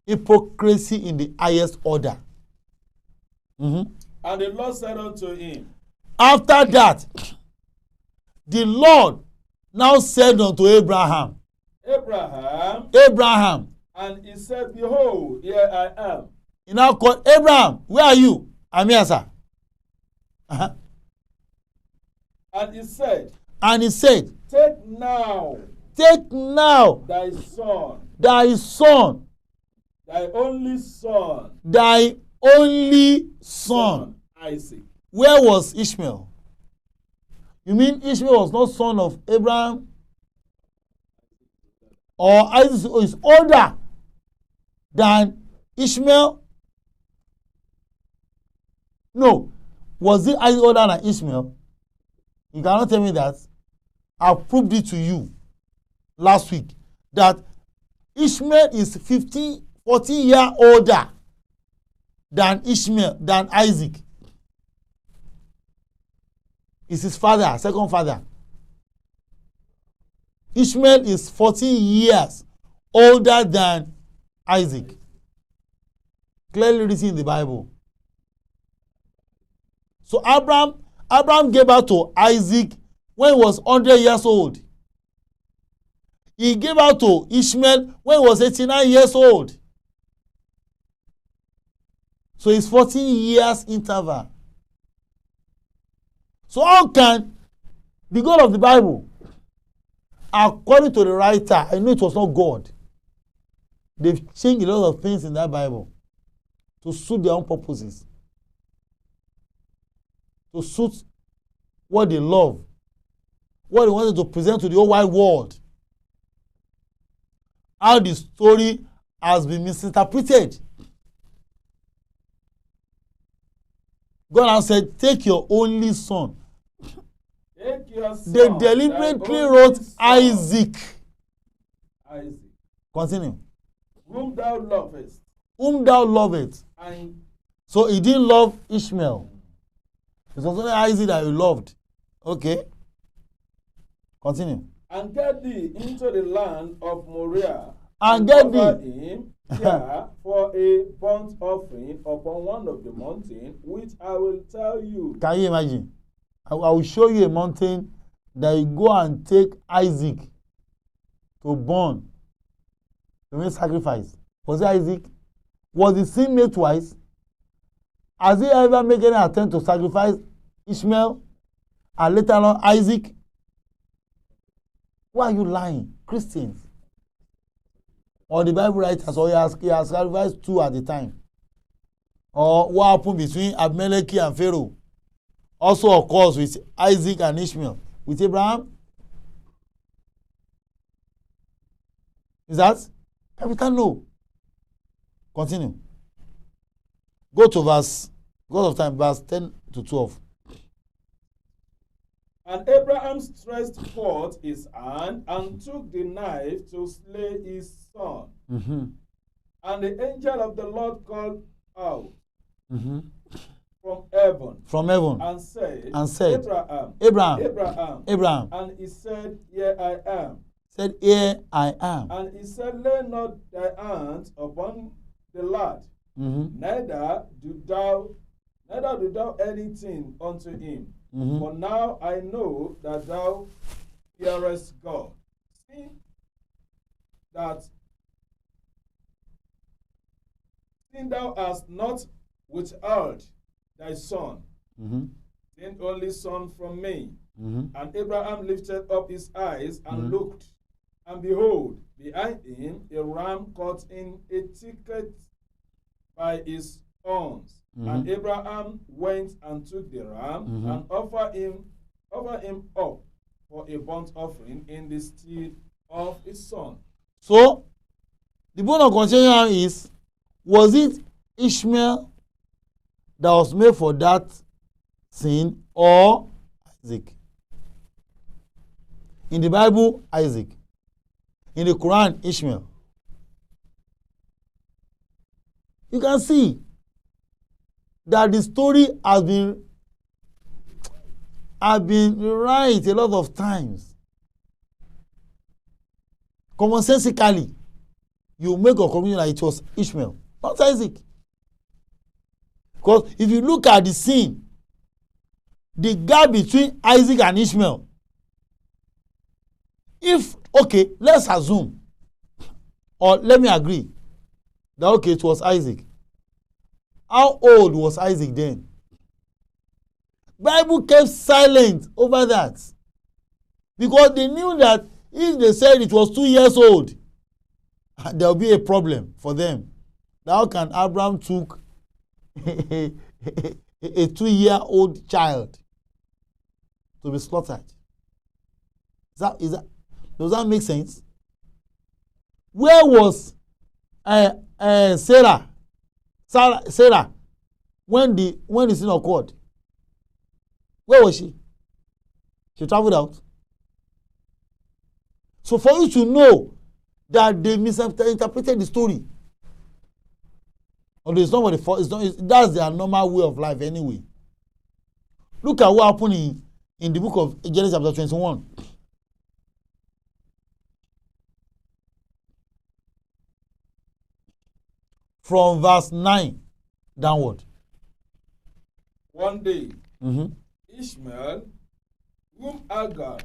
Hypocrisy in the highest order. Mm-hmm. And the Lord said unto him. After that, the Lord now said unto Abraham. Abraham. And he said, behold, here I am. He now called, Abraham, where are you? I'm here, sir. Uh-huh. And he said, take now thy son, thy only son, Isaac. Where was Ishmael? You mean Ishmael was not son of Abraham? Or Isaac is older than Ishmael? No. Was it Isaac older than Ishmael? You cannot tell me that. I proved it to you last week that Ishmael is 14 years older than Isaac. Is his father, second father. Ishmael is 14 years older than Isaac. Clearly written in the Bible. So Abraham gave birth to Isaac when he was 100 years old. He gave birth to Ishmael when he was 89 years old. So it's 14 years interval. So how can the God of the Bible, according to the writer, I know it was not God. They've changed a lot of things in that Bible to suit their own purposes, to suit what they love, what they wanted to present to the whole wide world. How the story has been misinterpreted. God has said, take your only son. Take your son. They deliberately wrote Isaac. Continue. Whom thou lovest. So he didn't love Ishmael. It was only Isaac that he loved. Okay. Continue. And get thee into the land of Moriah. And get offer thee. him here for a burnt offering upon one of the mountains, which I will tell you. Can you imagine? I will show you a mountain that you go and take Isaac to burn, to make sacrifice. Was it Isaac? Was the sin made twice? Has he ever made any attempt to sacrifice Ishmael and later on Isaac? Why are you lying? Christians. Or the Bible writers, or he has sacrificed two at a time. Or what happened between Abimelech and Pharaoh also occurs with Isaac and Ishmael. With Abraham? Is that? Capital no. Continue. Go to verse 10 to 12. And Abraham stretched forth his hand and took the knife to slay his son. Mm-hmm. And the angel of the Lord called out Mm-hmm. from heaven From heaven. and said, Abraham. Abraham. Abraham. And he said, Here I am. Said, Here I am. And he said, Lay not thy hand upon the lad, Mm-hmm. neither do thou anything unto him. Mm-hmm. For now I know that thou fearest God, seeing thou hast not withheld thy son, Mm-hmm. thine only son from me. Mm-hmm. And Abraham lifted up his eyes and Mhm. looked, and behold, behind him a ram caught in a thicket by his horns. And Mhm. Abraham went and took the ram Mhm. and offered him up for a burnt offering in the stead of his son. So, the bone of contention is, was it Ishmael that was made for that sin or Isaac? In the Bible, Isaac. In the Quran, Ishmael. You can see that the story has been right a lot of times. Commonsensically, you make a conclusion that it was Ishmael, not Isaac. Because if you look at the scene, the gap between Isaac and Ishmael, okay, let's assume, or let me agree, that okay, it was Isaac. How old was Isaac then? Bible kept silent over that, because they knew that if they said it was 2 years old, there will be a problem for them. How can Abraham took a 2-year-old child to be slaughtered? Does that make sense? Where was Sarah when the sin occurred? Where was she? She traveled out. So for you to know that they misinterpreted the story, although it's not what the fault, that's their normal way of life anyway. Look at what happened in the book of Genesis chapter 21. From verse 9 downward. One day, Mm-hmm. Ishmael, whom Hagar,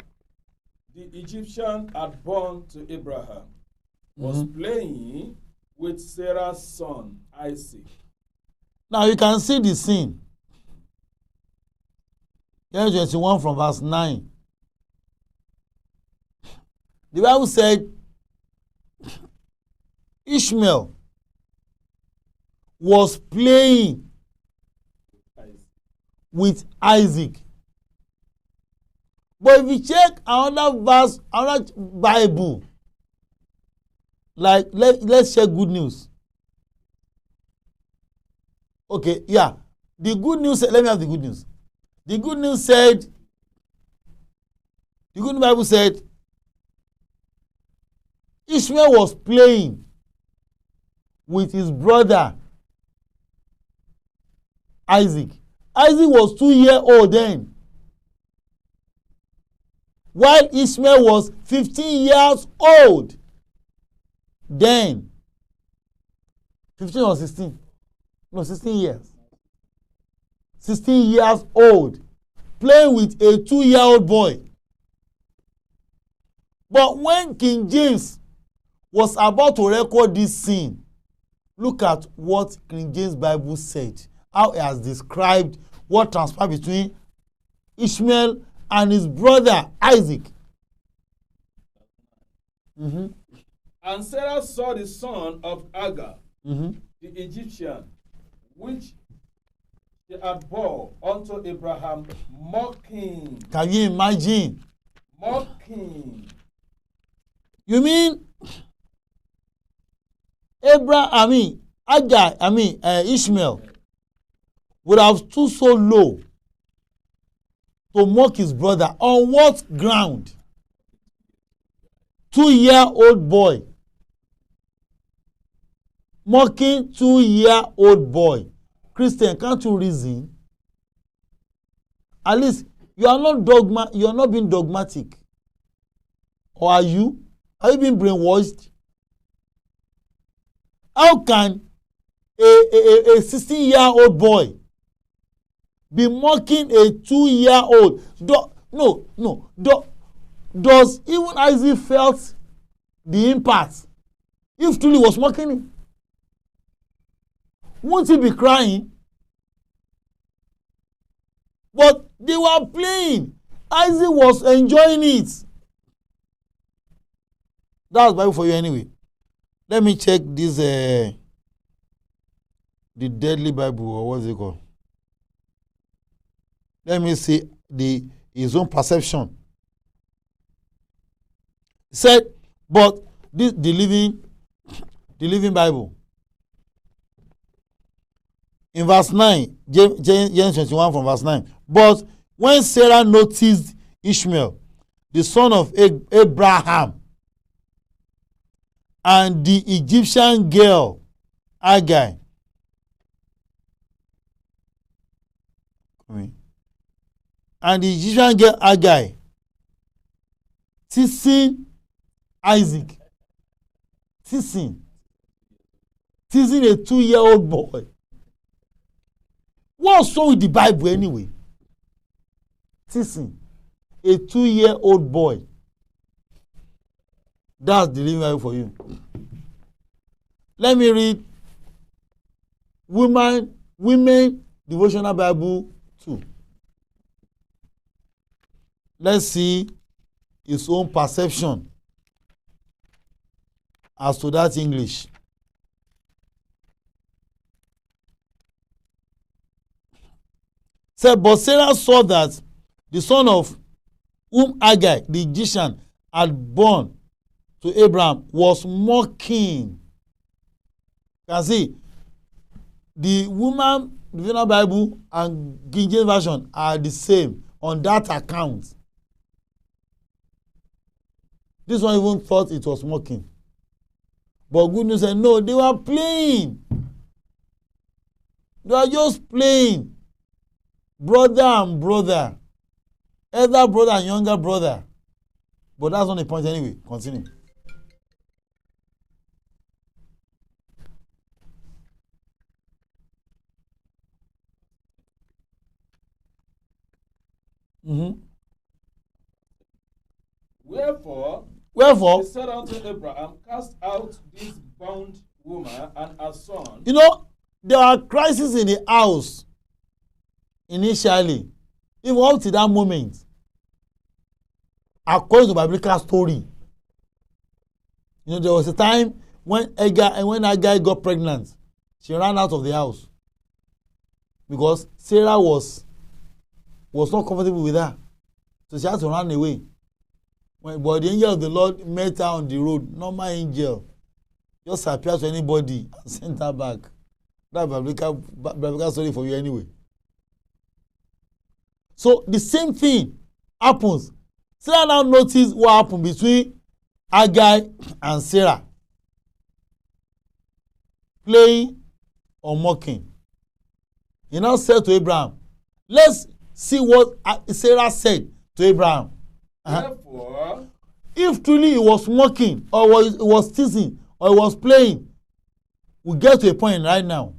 the Egyptian, had born to Abraham, was playing with Sarah's son, Isaac. Now you can see the scene. Genesis 21 from verse 9. The Bible said Ishmael was playing with Isaac. But if you check another verse, another Bible, like let's check Good News. Okay, yeah. The Good News, let me have the Good News. The Good News said, the Good Bible said, Ishmael was playing with his brother Isaac. Isaac was 2 years old then, while Ishmael was 15 years old then. 15 or 16? No, 16 years. 16 years old, playing with a 2-year-old boy. But when King James was about to record this scene, look at what King James Bible said, how he has described what transpired between Ishmael and his brother Isaac. Mm-hmm. And Sarah saw the son of Hagar, Mm-hmm. the Egyptian, which she had bore unto Abraham, mocking. Can you imagine? Mocking. You mean Ishmael would have stood so low to mock his brother. On what ground? 2-year-old boy mocking 2-year-old boy. Christian, can't you reason? At least you are not being dogmatic. Or are you? Are you being brainwashed? How can a 16-year-old boy be mocking a 2-year-old? Does even Isaac felt the impact if truly was mocking him? Won't he be crying? But they were playing. Isaac was enjoying it. That's Bible for you anyway. Let me check this the deadly Bible, or what's it called? Let me see his own perception. He said, but this the living Bible. In verse 9, Genesis 21 from verse 9. But when Sarah noticed Ishmael, the son of Abraham, and the Egyptian girl Hagar, teasing Isaac, teasing a 2-year-old boy. What's wrong with the Bible anyway? Teasing a 2-year-old boy. That's the living Bible for you. Let me read Women Devotional Bible 2. Let's see his own perception as to that English. Said, but Sarah saw that the son of whom Hagar, the Egyptian, had born to Abraham was mocking. You can see the Woman Devotional Bible and King James Version are the same on that account. This one even thought it was mocking. But good news said, no, they were playing. They were just playing. Brother and brother. Elder brother and younger brother. But that's not the point anyway. Continue. Mm-hmm. Wherefore, he said unto Abraham, cast out this bound woman and her son. You know, there are crises in the house initially, even up to that moment. According to biblical story, you know, there was a time when Hagar got pregnant, she ran out of the house because Sarah was not comfortable with her, so she had to run away. But the angel of the Lord met her on the road, normal angel, just appeared to anybody and sent her back. That's biblical story for you anyway. So the same thing happens. Sarah now noticed what happened between Hagar and Sarah. Playing or mocking. He now said to Abraham, let's see what Sarah said to Abraham. Therefore, if truly he was mocking, or he was teasing, or he was playing, we get to a point right now.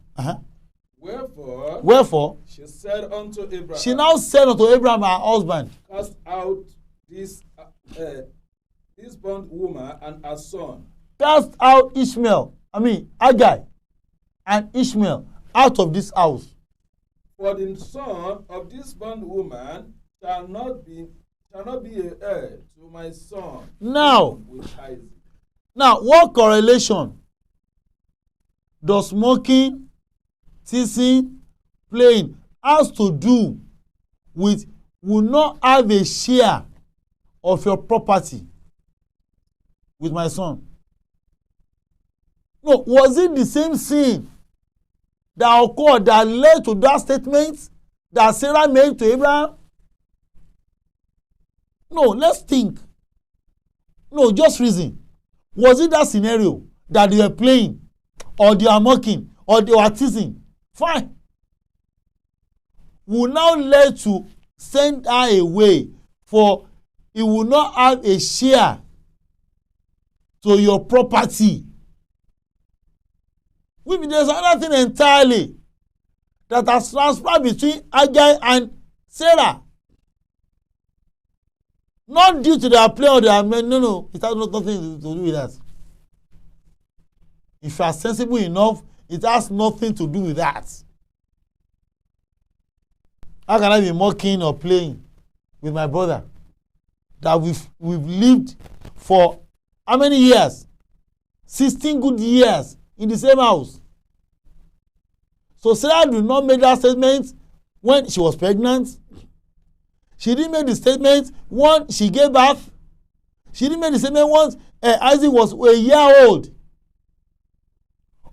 Wherefore, she said unto Abraham, she now said unto Abraham, her husband, cast out this bond woman and her son. Cast out Hagar and Ishmael out of this house. For the son of this bond woman shall not be a heir to my son. Now, with Isaac. Now, what correlation does mocking, teasing, playing has to do with will not have a share of your property with my son? No, was it the same sin that occurred that led to that statement that Sarah made to Abraham? No, let's think. No, just reason. Was it that scenario that they were playing, or they are mocking, or they were teasing? Fine. We will now let to send her away, for he will not have a share to your property. There's another thing entirely that has transferred between Agai and Sarah. Not due to their play or their men. No, it has nothing to do with that. If you are sensible enough, it has nothing to do with that. How can I be mocking or playing with my brother that we've lived for how many years? 16 good years in the same house. So Sarah did not make that statement when she was pregnant. She didn't make the statement when she gave birth. She didn't make the statement once Isaac was a year old.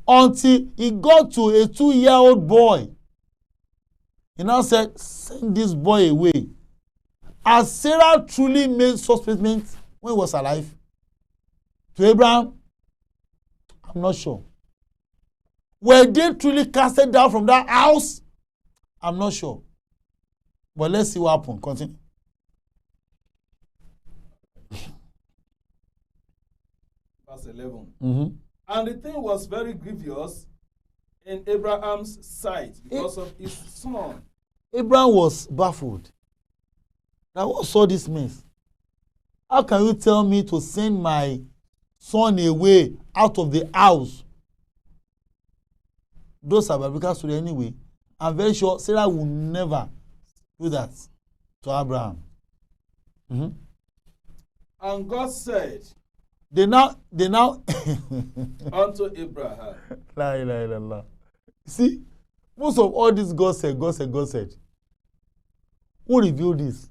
Until he got to a 2-year-old boy. He now said, send this boy away. As Sarah truly made such statements when he was alive to Abraham, I'm not sure. Were they truly casted down from that house? I'm not sure. But let's see what happened. Continue. Verse 11. Mm-hmm. And the thing was very grievous in Abraham's sight because of his son. Abraham was baffled. Now, what saw this mess? How can you tell me to send my son away out of the house? Those are biblical stories anyway. I'm very sure Sarah will never do that to Abraham. Mm-hmm. And God said, They now unto Abraham. La ilaha illallah. See, most of all this God said. Who revealed this?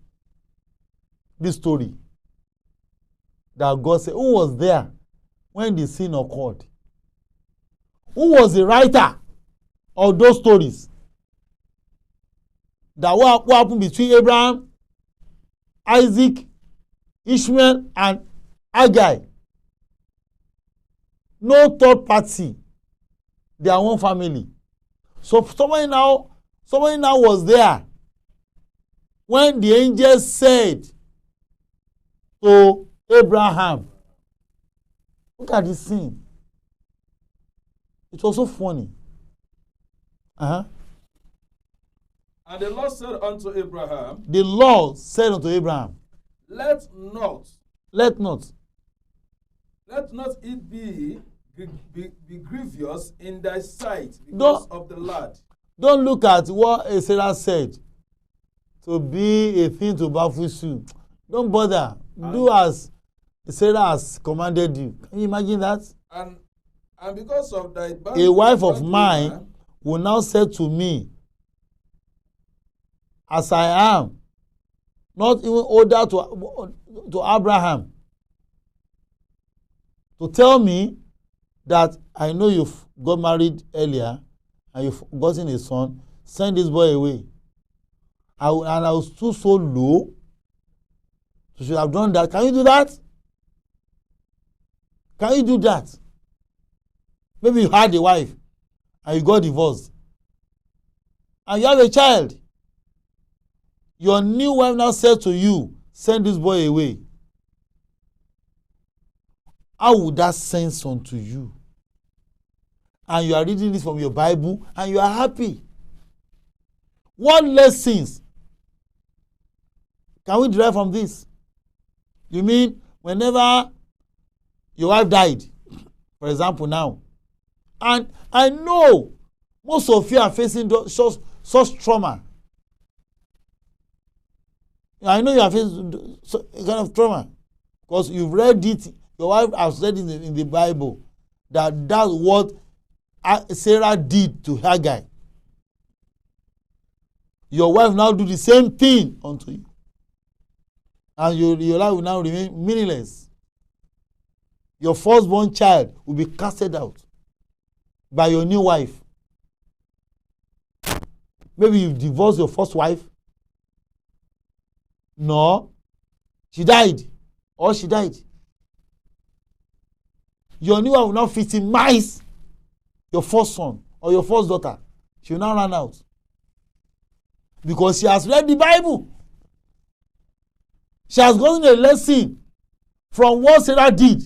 This story. That God said, who was there when the sin occurred? Who was the writer of those stories? That what happened between Abraham, Isaac, Ishmael, and Agai. No third party. They are one family. So somebody now was there when the angel said to Abraham, look at this scene. It was so funny. Uh-huh. And the Lord said unto Abraham, The Lord said unto Abraham, Let not it be grievous in thy sight because of the lad. Don't look at what Sarah said to be a thing to baffle you. Don't bother. Do as Sarah has commanded you. Can you imagine that? And because of thy a wife of mine will now say to me, as I am, not even older to Abraham, to tell me that I know you've got married earlier and you've gotten a son, send this boy away. I was too so low to should have done that. Can you do that? Can you do that? Maybe you had a wife and you got divorced and you have a child. Your new wife now said to you, send this boy away. How would that sense unto you? And you are reading this from your Bible and you are happy. What lessons can we derive from this? You mean whenever your wife died, for example now, and I know most of you are facing such trauma. I know you are facing a kind of trauma because you've read it. Your wife has read it in the Bible that that's what Sarah did to Hagar. Your wife now do the same thing unto you, and your life will now remain meaningless. Your firstborn child will be casted out by your new wife. Maybe you've divorced your first wife. No, she died or she died. Your new wife will not victimize your first son or your first daughter. She will now run out because she has read the Bible. She has gotten a lesson from what Sarah did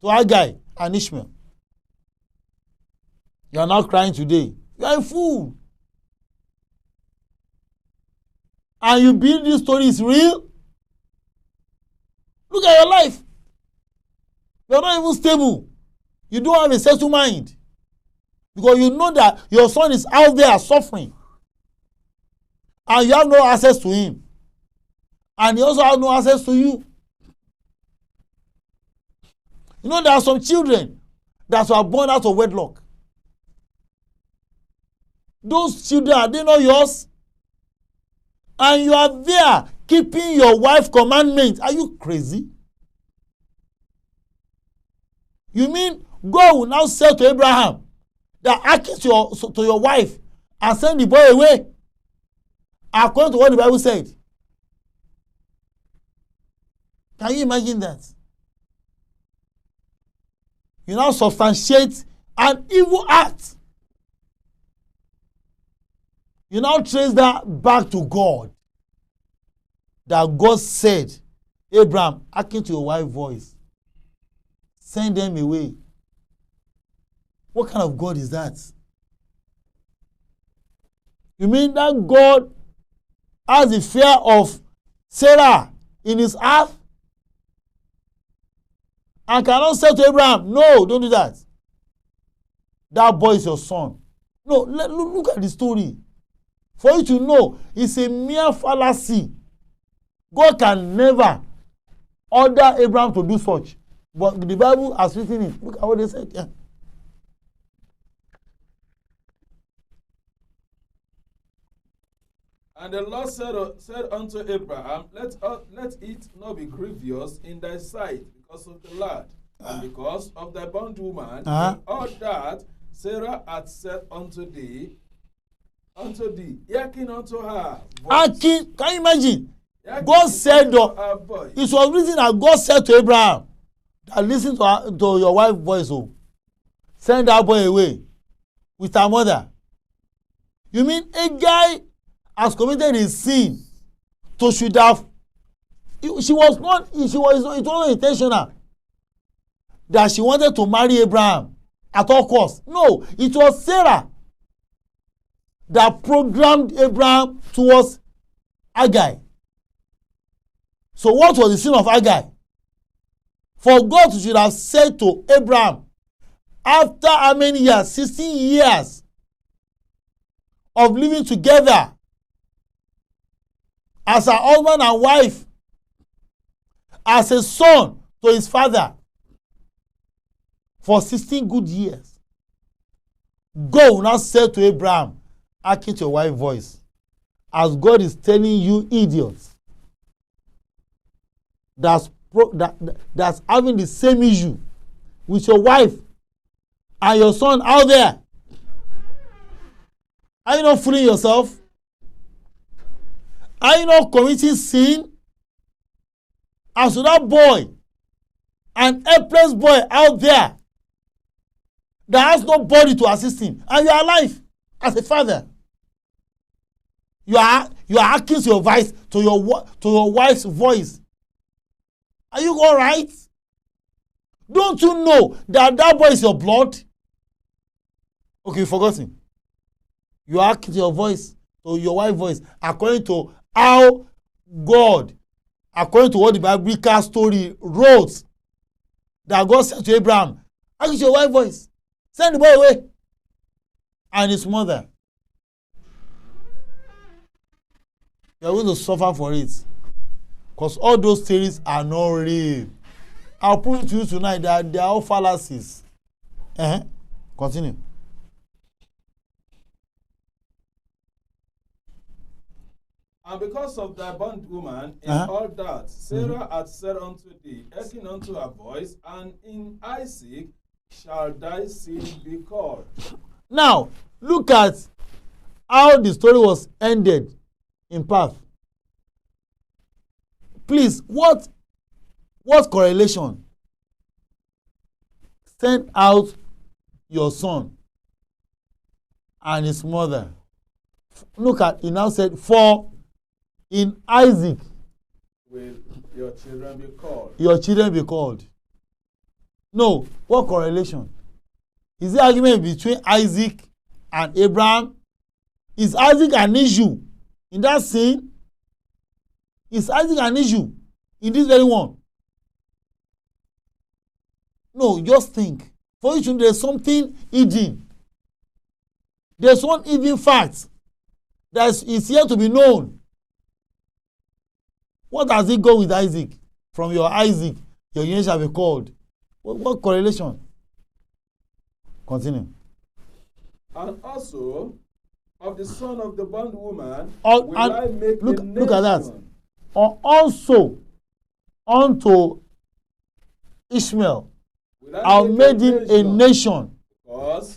to Haggai and Ishmael. You are now crying today. You are a fool. And you believe this story is real? Look at your life. You are not even stable. You don't have a settled mind. Because you know that your son is out there suffering. And you have no access to him. And he also has no access to you. You know, there are some children that were born out of wedlock. Those children, are they not yours? And you are there keeping your wife's commandments. Are you crazy? You mean God will now say to Abraham that hearken to your wife and send the boy away according to what the Bible said? Can you imagine that? You now substantiate an evil act. You now trace that back to God. That God said, Abraham, hearken to your wife's voice. Send them away. What kind of God is that? You mean that God has the fear of Sarah in his heart? And cannot say to Abraham, no, don't do that. That boy is your son. No, look at the story. For you to know, it's a mere fallacy. God can never order Abraham to do such. But the Bible has written it. Look at what they said. Yeah. And the Lord said unto Abraham, let it not be grievous in thy sight because of the lad, and because of thy bondwoman, and all that Sarah hath said unto thee, hearken unto her voice. Can you imagine? God said, it was written that God said to Abraham, that listen to your wife's voice, oh, send that boy away with her mother. You mean a guy has committed a sin, so should have, it was not intentional that she wanted to marry Abraham at all costs. No, it was Sarah that programmed Abraham towards Haggai. So what was the sin of Haggai? For God should have said to Abraham, after how many years? 16 years of living together as a husband and wife, as a son to his father, for 16 good years. God will now say to Abraham, hearken to your wife's voice. As God is telling you idiots that's having the same issue with your wife and your son out there. Are you not fooling yourself? Are you not committing sin? As to that boy, an helpless boy out there that has nobody to assist him, and you are alive as a father. You are hearkening to your voice, to your wife's voice. Are you all right? Don't you know that boy is your blood? Okay, you forgot him. You are hearkening to your voice, to your wife's voice, according to how God, according to what the biblical story wrote, that God said to Abraham, hearken to your wife's voice. Send the boy away. And his mother. You are going to suffer for it. Because all those theories are not real. I'll prove to you tonight that they are all fallacies. Continue. And because of thy bondwoman, in all that Sarah hath said unto thee, hearken unto her voice, and in Isaac shall thy seed be called. Now, look at how the story was ended in path. Please, what What correlation? Send out your son and his mother. Look at, he now said, for in Isaac will your children be called. Your children be called. No, what correlation? Is the argument between Isaac and Abraham? Is Isaac an issue in that scene? Is Isaac an issue in this very one? No, just think. For each one, there's something hidden. There's one hidden fact that is here to be known. What does it go with Isaac? From your Isaac, your name shall be called. What correlation? Continue. And also, of the son of the bondwoman, will I make look, a nation. Look at that. Also, unto Ishmael, I'll make him a nation.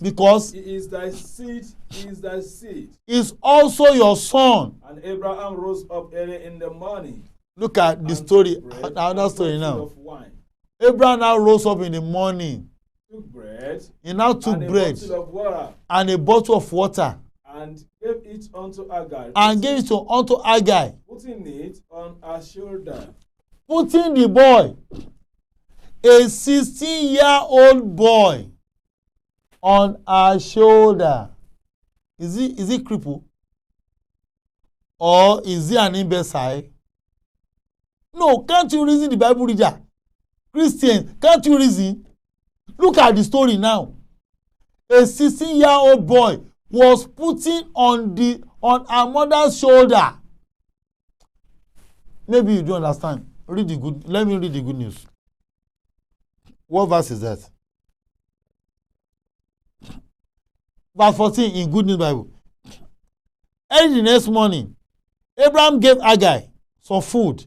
Because he is thy seed, he is thy seed. Is also your son. And Abraham rose up early in the morning. Look at the story, another story now. Abraham now rose up in the morning. Took bread. He now took bread and a bottle of water. And gave it unto Agar. And gave it unto Agar. Putting it on her shoulder. Putting the boy, a 16-year-old boy, on her shoulder. Is he crippled? Or is he an imbecile? No, can't you reason the Bible reader? Christian, can't you reason? Look at the story now. A 16-year-old boy was putting on her mother's shoulder. Maybe you don't understand. Let me read the good news. What verse is that? Verse 14 in Good News Bible. Early the next morning, Abraham gave Agar some food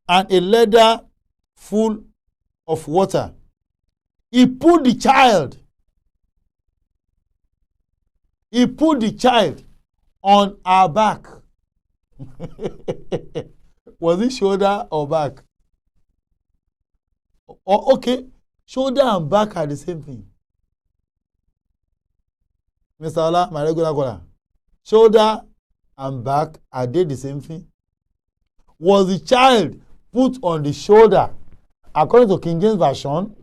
and a ladder full of water. He put the child on her back. Was it shoulder or back? Oh, okay, shoulder and back are the same thing. Mr. Ola, my regular caller. Shoulder and back, are they the same thing? Was the child put on the shoulder, according to King James Version,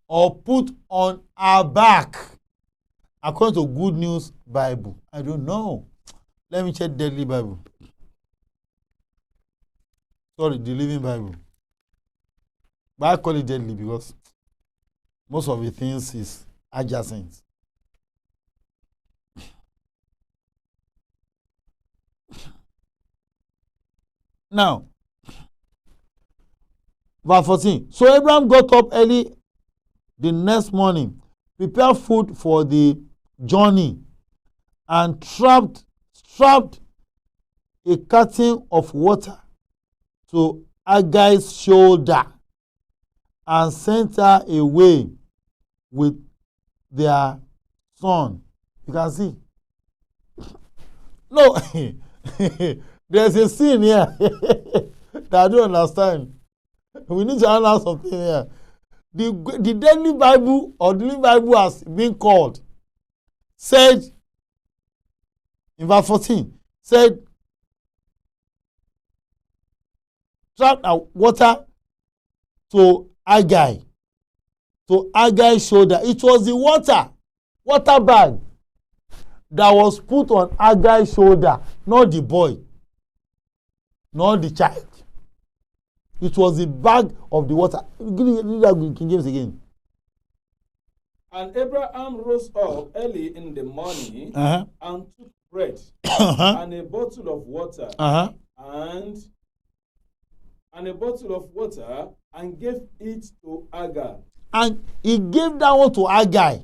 or put on her back, according to Good News Bible? I don't know. Let me check Deadly Bible. Sorry, the Living Bible. But I call it Deadly because most of the things is adjacent. Now, verse 14. So Abraham got up early the next morning, prepared food for the journey, and strapped a curtain of water to Agar's shoulder and sent her away with their son. You can see. No. There's a scene here that I don't understand. We need to analyze something here. The Daily Bible or the Living Bible has been called, said in verse 14, said, trap water to Agar's shoulder. It was the water bag that was put on Agar's shoulder, not the boy, not the child. It was the bag of the water. Read that King James again. And Abraham rose up early in the morning and took bread and a bottle of water and a bottle of water and gave it to Agar. And he gave that one to Agar.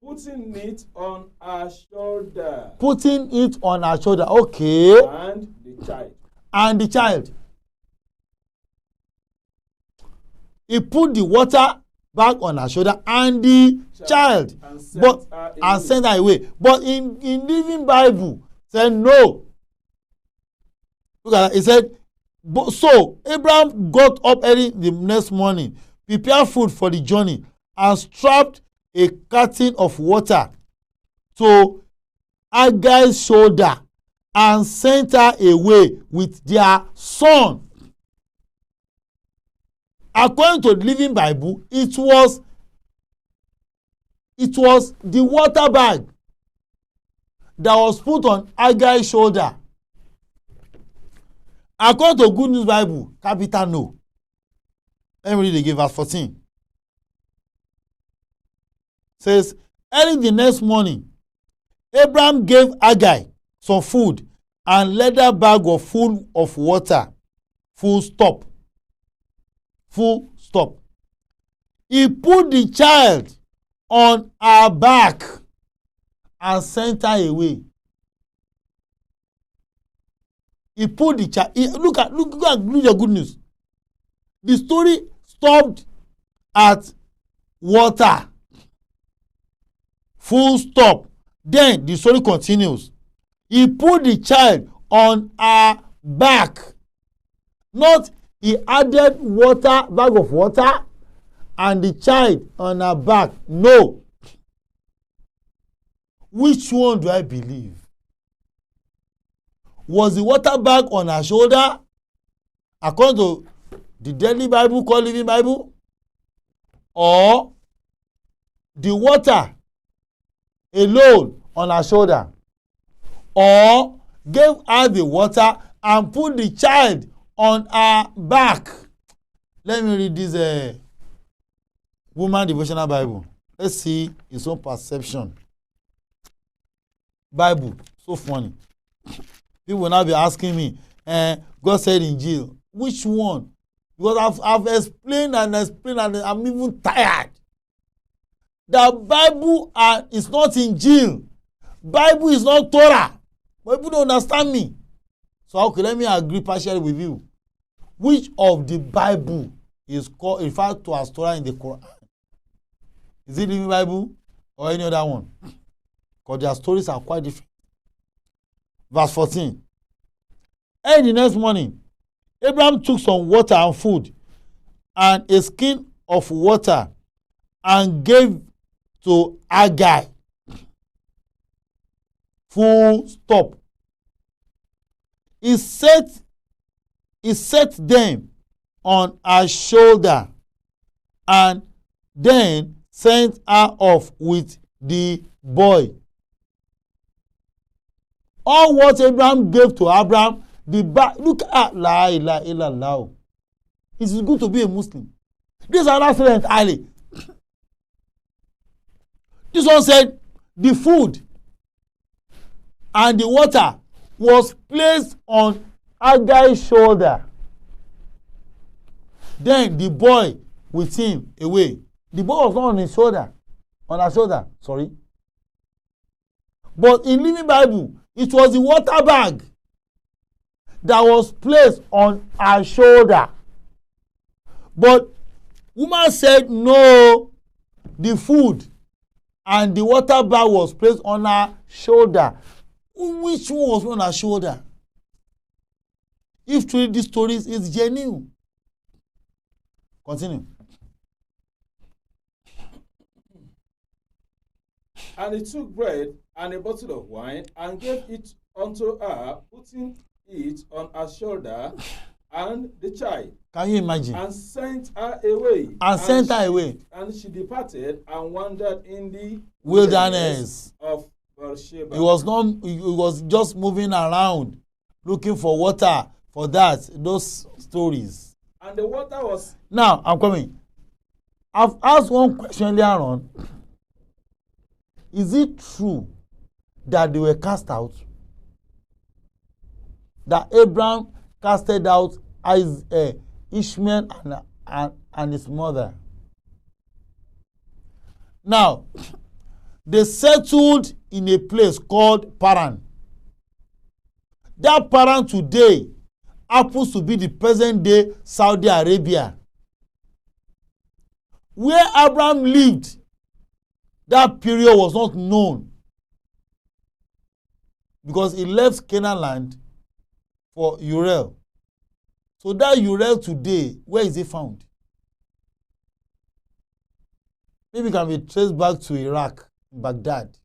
Putting it on her shoulder. Putting it on her shoulder. Okay. And the child. And the child. He put the water back on her shoulder and the child. And sent her away. But in Living Bible, said no. Look at that. It said, So Abraham got up early the next morning, prepared food for the journey, and strapped a curtain of water to Agai's shoulder and sent her away with their son. According to the Living Bible, it was the water bag that was put on Agai's shoulder. According to Good News Bible, capital no. Let me read again, verse 14. Says, early the next morning, Abraham gave Agai some food and leather bag full of water. Full stop. Full stop. He put the child on her back and sent her away. He put the child. Look at your good news. The story stopped at water. Full stop. Then the story continues. He put the child on her back. Not he added water, bag of water, and the child on her back. No. Which one do I believe? Was the water bag on her shoulder, according to the Deadly Bible called Living Bible, or the water alone on her shoulder, or gave her the water and put the child on her back? Let me read this Woman Devotional Bible. Let's see his own perception. Bible, so funny. People will now be asking me, God said in jail. Which one? Because I've explained and I'm even tired. The Bible is not in jail. Bible is not Torah. But people don't understand me. So okay, let me agree partially with you. Which of the Bible is called referred to as Torah in the Quran? Is it Living Bible or any other one? Because their stories are quite different. Verse 14. Early the next morning, Abraham took some water and food and a skin of water and gave to Agai. Full stop. He set them on her shoulder and then sent her off with the boy. All what Abraham gave to Abraham, look at la ilaha illallah. It is good to be a Muslim. This is another story entirely. This one said the food and the water was placed on Agai's shoulder. Then the boy with him away. The boy was not on his shoulder, on her shoulder, sorry. But in Living Bible, it was the water bag that was placed on her shoulder. But woman said no, the food and the water bag was placed on her shoulder. Which one was on her shoulder? If truly this story is genuine. Continue. And he took bread and a bottle of wine and gave it unto her, putting it on her shoulder and the child. Can you imagine? And sent her away. And she departed and wandered in the wilderness of Beersheba. He was just moving around looking for water for those stories. And the water was... Now, I'm coming. I've asked one question earlier on. Is it true that they were cast out? That Abraham casted out Ishmael and his mother. Now, they settled in a place called Paran. That Paran today happens to be the present day Saudi Arabia. Where Abraham lived, that period was not known because he left Canaan land for Uriel. So that you read today, where is it found? Maybe it can be traced back to Iraq, Baghdad.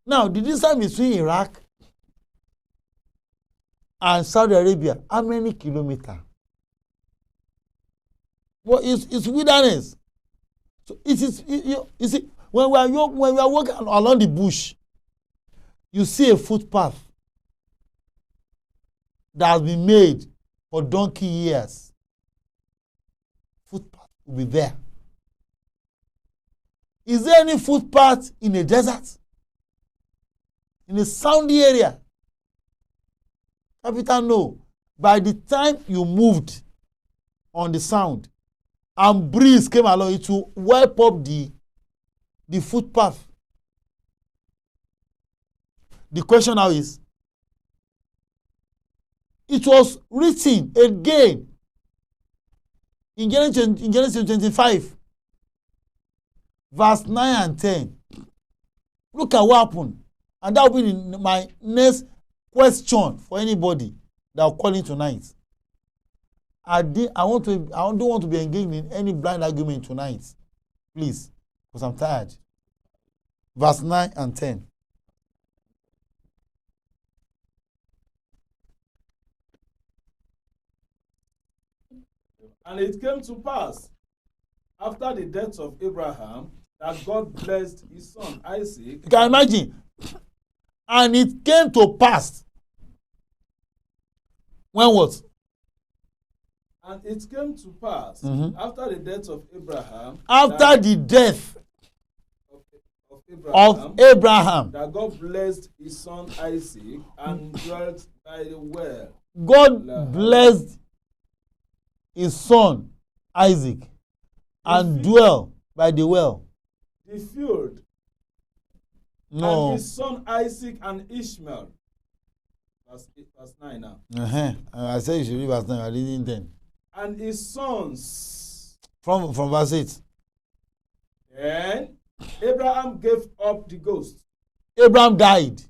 Now, the distance between Iraq and Saudi Arabia, how many kilometers? Well, it's wilderness. So it is. You see, when we are walking along the bush, you see a footpath that has been made for donkey years. Footpath will be there. Is there any footpath in a desert? In a sandy area? Capital no. By the time you moved on the sound and breeze came along, it will wipe up the footpath. The question now is, it was written again in Genesis 25, verse 9 and 10. Look at what happened. And that will be my next question for anybody that will call in tonight. I don't want to be engaged in any blind argument tonight. Please, because I'm tired. Verse 9 and 10. And it came to pass, after the death of Abraham, that God blessed his son Isaac. You can imagine. And it came to pass. When what? And it came to pass, after the death of Abraham. After the death of Abraham, that God blessed his son Isaac and dwelt by the well. God blessed his son Isaac and dwelt by the well. The field. No. And his son Isaac and Ishmael. Verse 9 now. I said you should read verse 9. I didn't 10. And his sons. From verse 8. Then Abraham gave up the ghost. Abraham died.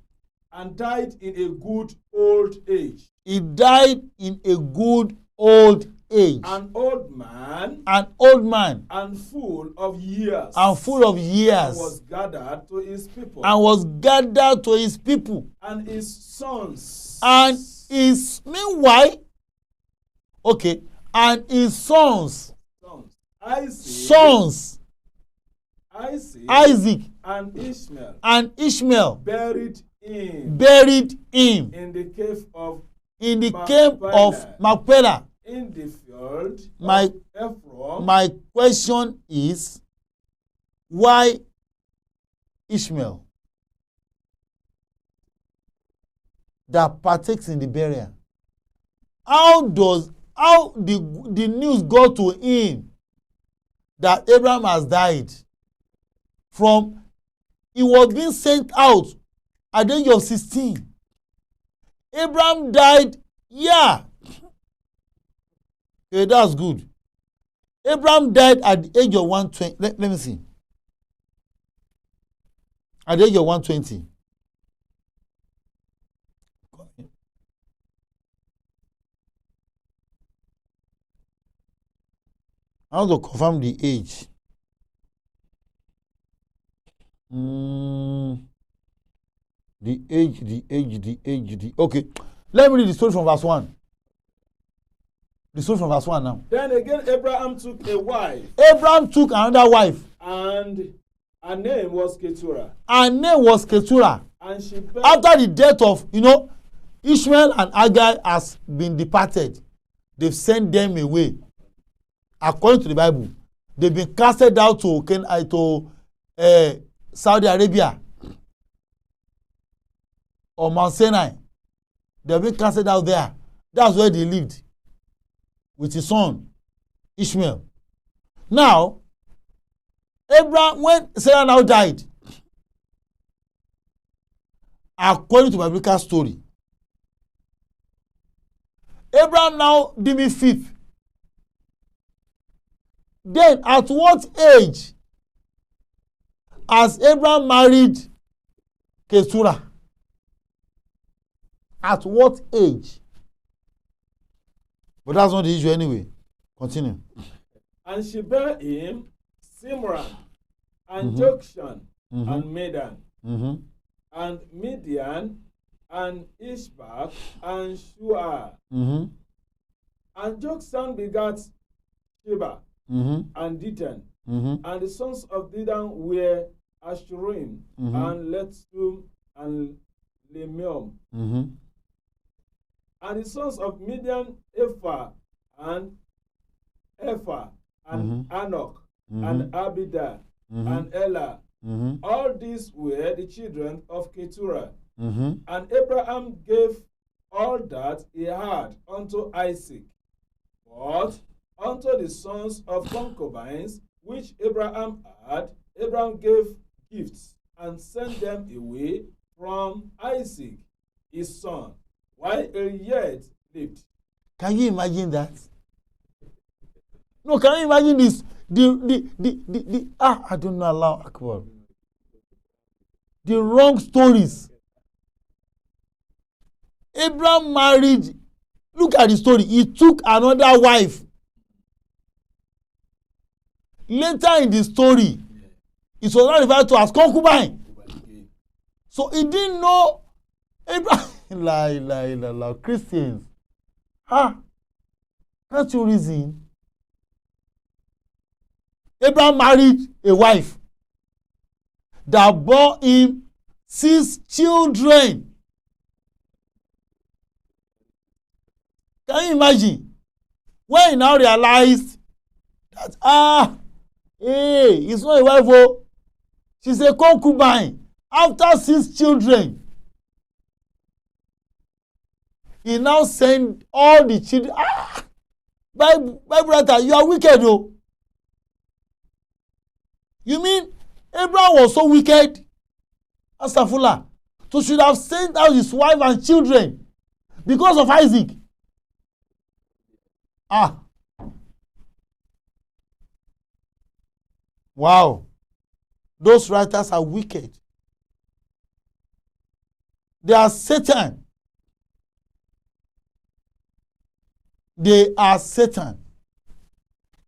And died in a good old age. He died in a good old age. An old man. An old man. And full of years. And full of years. And was gathered to his people. And was gathered to his people. And his sons. And his, meanwhile, okay, and his sons. Sons. Isaac. And Ishmael. And Ishmael. Buried him. In the cave of Machpelah. In the field of Ephron. My question is, why Ishmael that partakes in the burial? How the news got to him that Abraham has died? From he was being sent out at the age of 16. Abraham died, yeah. Okay, that's good. Abraham died at the age of 120. Let me see. At the age of 120. I want to confirm the age. The age. Okay. Let me read the story from verse 1. The story from verse 1 now. Then again, Abraham took a wife. Abraham took another wife. And her name was Keturah. And she after the death of, Ishmael and Hagar has been departed. They've sent them away. According to the Bible, they've been casted out to Saudi Arabia or Mount Sinai. They've been casted out there. That's where they lived with his son Ishmael. Now, Abraham, when Sarah now died, according to my biblical story, Abraham now deemed fit. Then, at what age has Abraham married Keturah? At what age? But that's not the issue anyway. Continue. And she bare him Simran, and Jokshan, and Medan, and Midian, and Ishbak, and Shua. And Jokshan begat Sheba, and Ditan. And the sons of Didan were Ashurim, and Letum, and Lemuel. And the sons of Midian, Ephah, and Anok, and Abidah, and Elah. All these were the children of Keturah. And Abraham gave all that he had unto Isaac. But unto the sons of concubines which Abraham had, Abraham gave gifts, and sent them away from Isaac his son, while he yet lived. Can you imagine that? No, can you imagine this? I don't know, Allah Akbar. The wrong stories. Abraham married, look at the story, he took another wife. Later in the story, it was not referred to as concubine. So he didn't know Abraham. Christians. Can't you reason? Abraham married a wife that bore him 6 children. Can you imagine? When he now realized that, it's not a wife, oh, she's a concubine. After 6 children, he now sent all the children. Bible writer, you are wicked, oh. You mean Abraham was so wicked? Astaghfirullah. So should have sent out his wife and children because of Isaac. Wow. Those writers are wicked. They are Satan. They are Satan.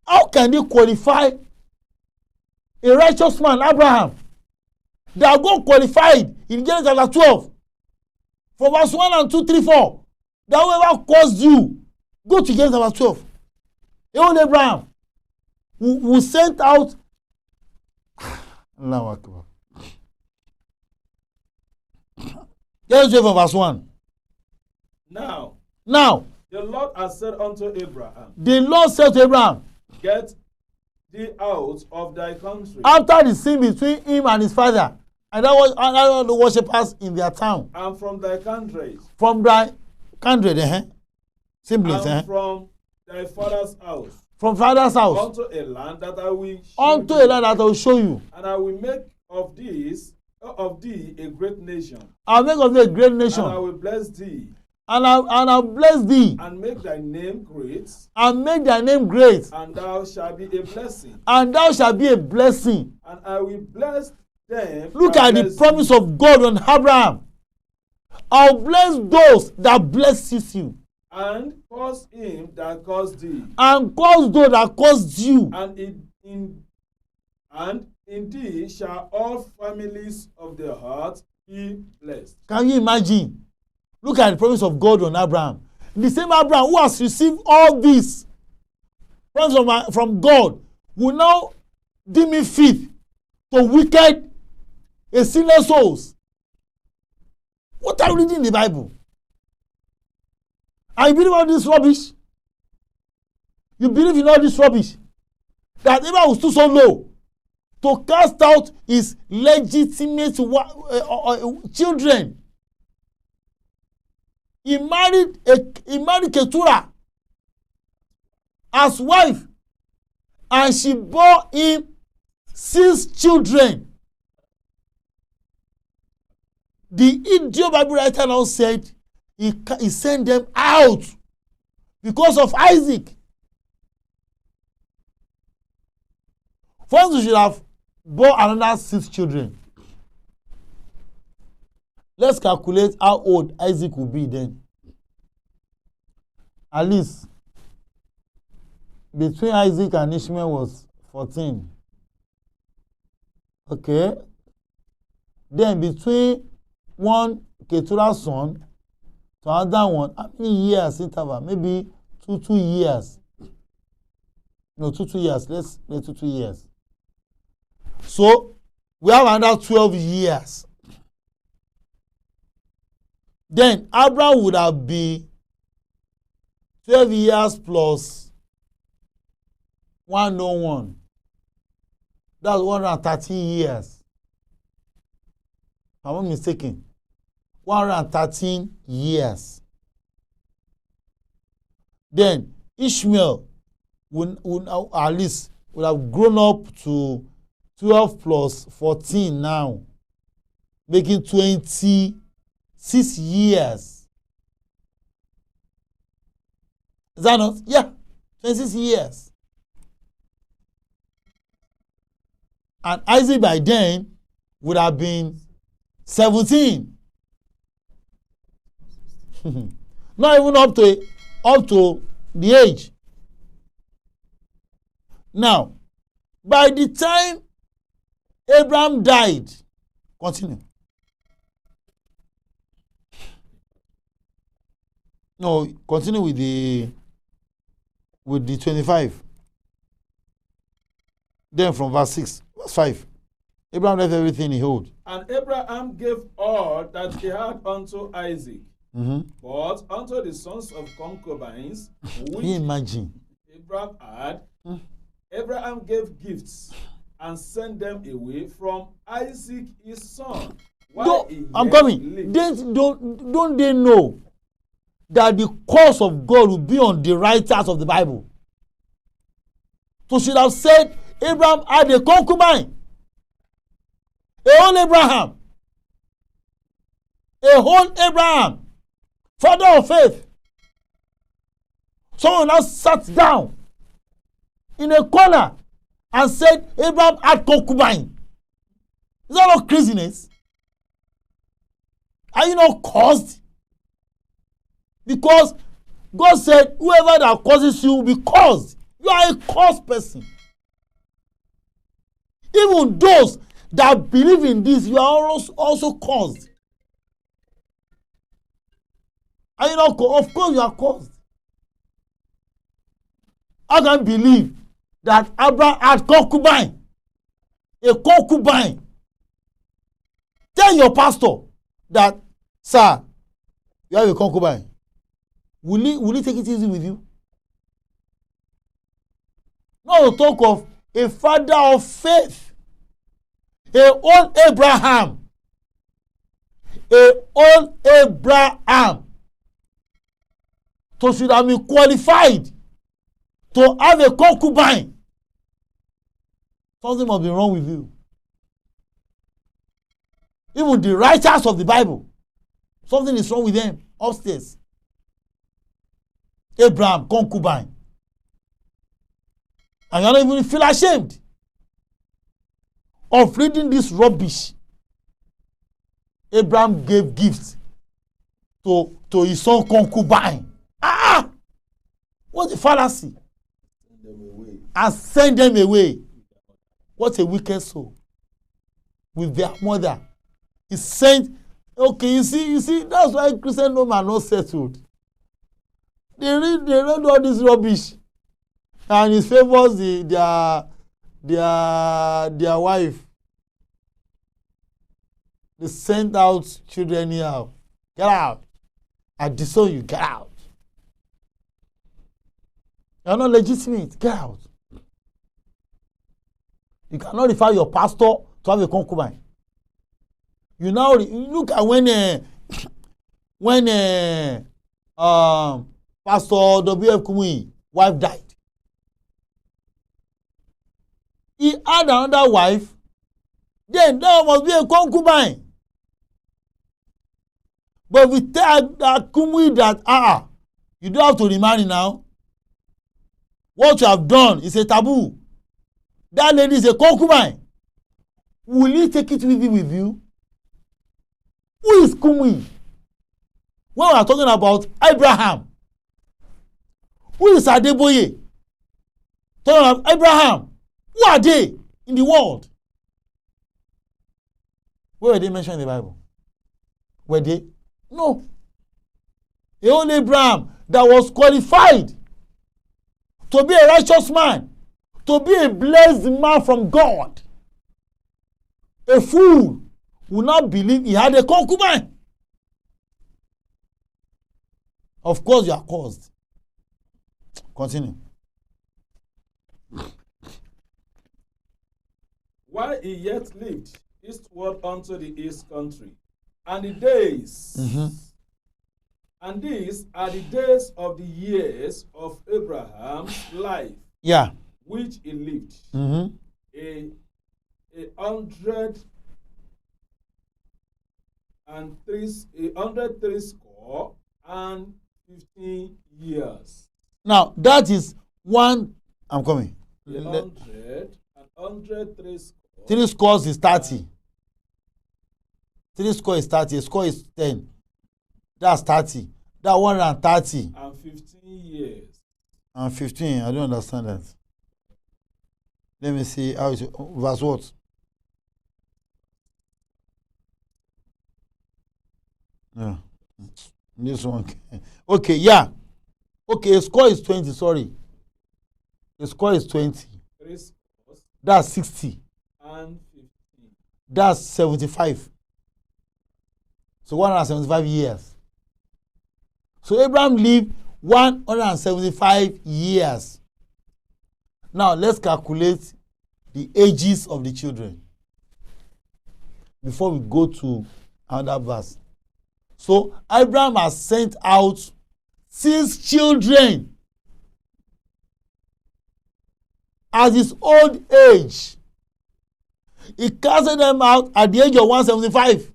How can they qualify a righteous man, Abraham? They are God qualified in Genesis chapter 12. From verse 1 and 2, 3, 4. That whoever caused you, go to Genesis chapter 12. Even Abraham, who sent out Allahu Akbar. Genesis 12 verse 1. Now, the Lord has said unto Abraham, the Lord said to Abraham, get thee out of thy country. After the sin between him and his father, and that was the worshippers in their town. And from thy country. From thy country, siblings, and from thy father's house. From father's house. Unto a land that I will show you. And I will make of thee a great nation. I'll make of thee a great nation. And I will bless thee. And I'll bless thee. And make thy name great. And make thy name great. And thou shalt be a blessing. And thou shalt be a blessing. And I will bless them. Look at the promise of God on Abraham. I'll bless those that blesses you. And curse him that cursed thee. And curse those that cursed you. And in thee shall all families of the earth be blessed. Can you imagine? Look at the promise of God on Abraham. The same Abraham who has received all this promise from God will now deem him fit to wicked and sinless souls. What are you reading in the Bible? And you believe all this rubbish? You believe in all this rubbish? That Abraham was too so low to cast out his legitimate children. He married Keturah as wife, and she bore him 6 children. The idiot Bible writer now said he sent them out because of Isaac. First, we should have bore another 6 children. Let's calculate how old Isaac will be then. At least between Isaac and Ishmael was 14. Okay. Then between one Keturah's son to another one, how many years interval? Maybe two years. No, two years. Let's 2 years. So we have another 12 years. Then Abraham would have been 12 years plus 101. That's 113 years. If I'm not mistaken. 113 years. Then Ishmael would at least would have grown up to 12 plus 14 now, making 26 years. Is that not? Yeah, 26 years. And Isaac by then would have been 17. Not even up to the age. Now, by the time Abraham died, continue. No, continue with the 25. Then from verse 6, verse 5. Abraham left everything he held. And Abraham gave all that he had unto Isaac. But unto the sons of concubines, which Can you imagine? Abraham had, Abraham gave gifts and sent them away from Isaac his son. I'm coming. Don't they know that the curse of God will be on the writers of the Bible? So should have said Abraham had a concubine, a whole Abraham, father of faith. Someone now sat down in a corner and said Abraham had concubine. Is that not craziness? Are you not cursed? Because God said whoever that causes you will be cursed. You are a cursed person. Even those that believe in this, you are also cursed. Are you not cursed? Of course you are cursed. I can believe that Abraham had concubine. A concubine. Tell your pastor that, sir, you have a concubine. Will he take it easy with you? Not to talk of a father of faith. A old Abraham. To should have been qualified to have a concubine. Something must be wrong with you. Even the writers of the Bible, something is wrong with them upstairs. Abraham, concubine. And you don't even feel ashamed of reading this rubbish. Abraham gave gifts to his son concubine. What a fallacy. And send them away. What a wicked soul. With their mother. He sent. Okay, you see, that's why Christendom are not settled. They read all this rubbish, and it favors their wife. They send out children anyhow. Get out. I disown you. Get out. You are not legitimate. Get out. You cannot refer your pastor to have a concubine. You now look at when Pastor W.F. Kumuyi wife died. He had another wife. Then there must be a concubine. But we tell Kumuyi that you don't have to remarry now. What you have done is a taboo. That lady is a concubine. Will you take it with you? Who is Kumuyi? When we are talking about Abraham, who is Adeboye? Son of Abraham. Who are they in the world? Where were they mentioned in the Bible? Were they? No. The only Abraham that was qualified to be a righteous man, to be a blessed man from God. A fool would not believe he had a concubine. Of course, you are caused. Continue. While he yet lived eastward unto the east country, and the days, and these are the days of the years of Abraham's life, Yeah. which he lived, a 130 years. Now, that is one. I'm coming. 103 Three scores is 30. 3 score is 30. A score is 10. That's 30. That 130. and 15 years. And 15. I don't understand that. Let me see how it verse what? Yeah. This one. Okay, yeah. Okay, a score is 20, sorry. A score is 20. 3 scores That's 60. and 15. That's 75. So 175 years. So Abraham lived 175 years. Now let's calculate the ages of the children before we go to another verse. So Abraham has sent out 6 children at his old age. He casted them out at the age of 175.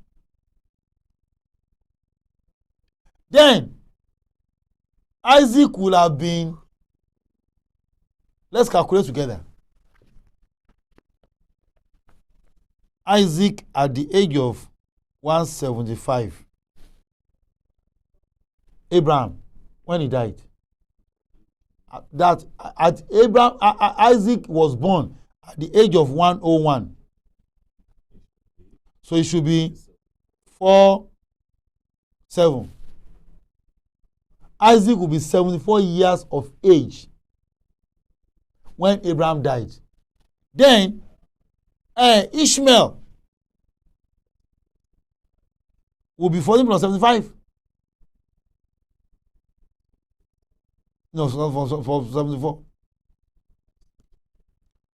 Then Isaac will have been, let's calculate together. Isaac at the age of 175. Abraham, when he died, that at Abraham, Isaac was born at the age of 101. So it should be 7. Isaac will be 74 years of age when Abraham died. Then Ishmael will be 40 plus 75. No, for 74.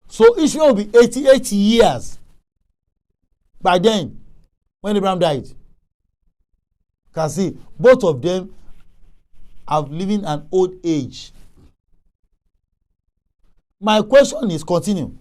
So Ishmael will be 88 years by then when Abraham died. You can see both of them are living an old age. My question is, continue.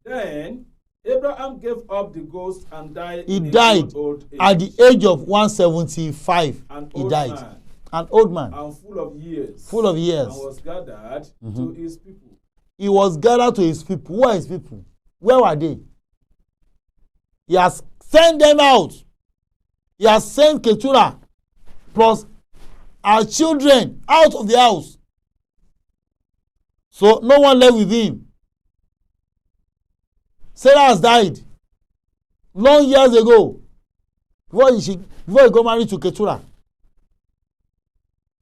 Then Abraham gave up the ghost and died. He died old age. at the age of 175. He died. Man, an old man. and full of years. Full of years. And was gathered to his people. He was gathered to his people. Who are his people? Where were they? He has sent them out. He has sent Keturah plus our children out of the house. So no one left with him. Sarah has died long years ago before he got married to Keturah.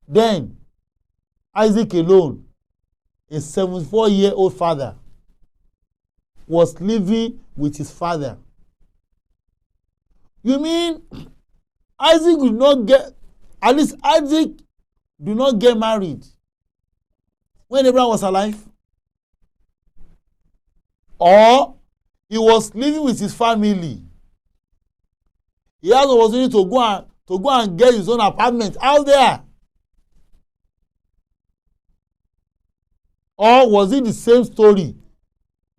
Then Isaac alone, a 74-year-old father, was living with his father. You mean Isaac did not get, at least Isaac did not get married when Abraham was alive? Or he was living with his family? He has an opportunity to go and get his own apartment out there. Or was it the same story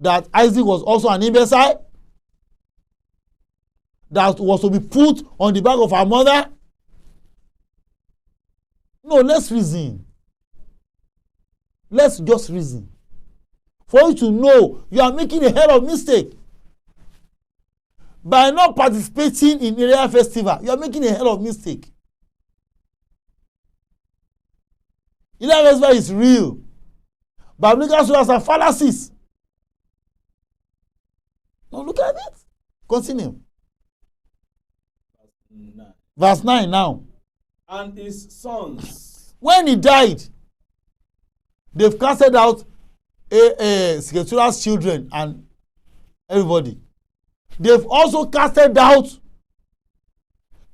that Isaac was also an imbecile that was to be put on the back of her mother? No, let's reason. Let's just reason. For you to know you are making a hell of mistake. By not participating in Ileya festival, you are making a hell of mistake. Ileya festival is real. Biblical stories are fallacies. Now look at it. Continue. Verse 9 now. And his sons. When he died, they've casted out Scriptural's children and everybody. They've also casted out.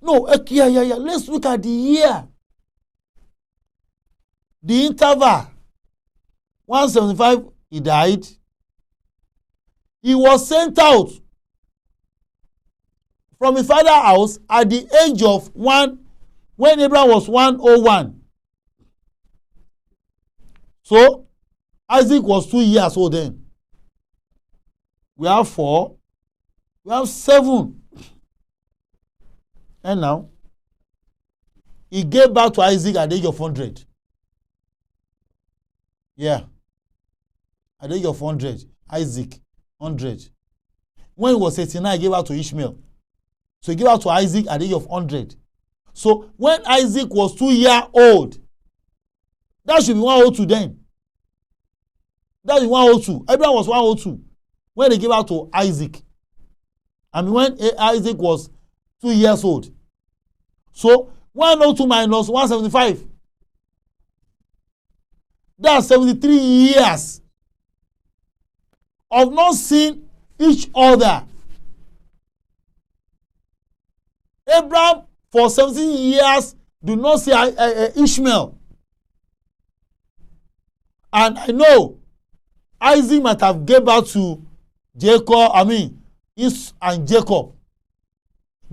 No, yeah. Let's look at the year. The interval. 175, he died. He was sent out from his father's house at the age of 1, when Abraham was 101. So Isaac was 2 years old then. We have 4. We have 7. And now, he gave birth to Isaac at the age of 100. Yeah. At the age of 100. Isaac, 100. When he was 89, he gave birth to Ishmael. So he gave birth to Isaac at the age of 100. So when Isaac was 2 years old, that should be 102 then. That is 102. Abraham was 102 when they gave out to Isaac. I mean, when Isaac was 2 years old. So 102 minus 175. That's 73 years of not seeing each other. Abraham for 17 years do not see Ishmael. And I know Isaac might have gave birth to Jacob.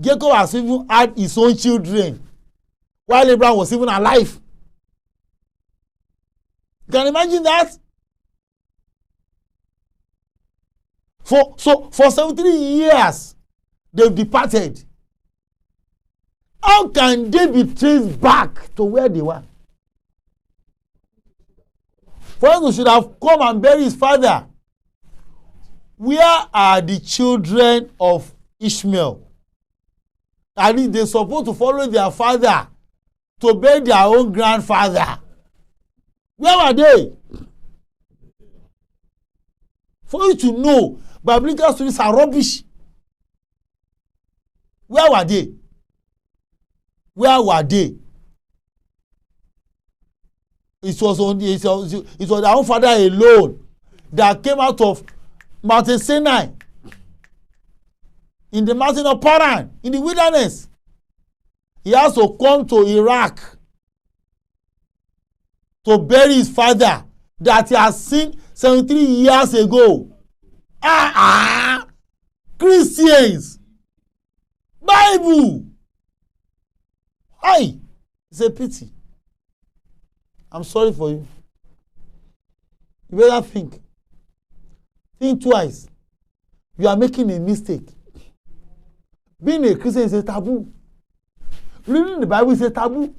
Jacob has even had his own children while Abraham was even alive. You can imagine that? For 73 years, they've departed. How can they be traced back to where they were? For him should have come and buried his father. Where are the children of Ishmael? Are they supposed to follow their father to bury their own grandfather? Where were they? For you to know, biblical stories are rubbish. Where were they? Where were they? It was their own father alone that came out of Mountain Sinai, in the mountain of Paran, in the wilderness. He has to come to Iraq to bury his father that he has seen 73 years ago. Christians, Bible. Hi, it's a pity. I'm sorry for you. You better think. Think twice. You are making a mistake. Being a Christian is a taboo. Reading the Bible is a taboo.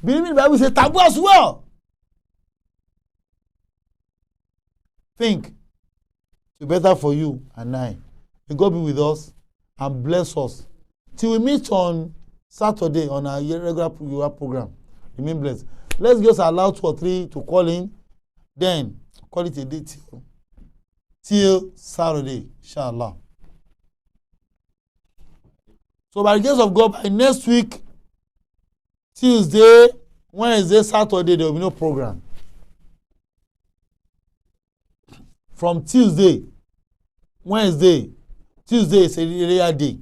Believing the Bible is a taboo as well. Think. It's better for you and I. May God be with us and bless us. Till we meet on Saturday on our regular program. Remain blessed. Let's just allow 2 or 3 to call in. Then call it a day till Saturday, inshallah. So by the grace of God, by next week, Tuesday, Wednesday, Saturday, there will be no program. From Tuesday, Wednesday, Tuesday is Ileya day.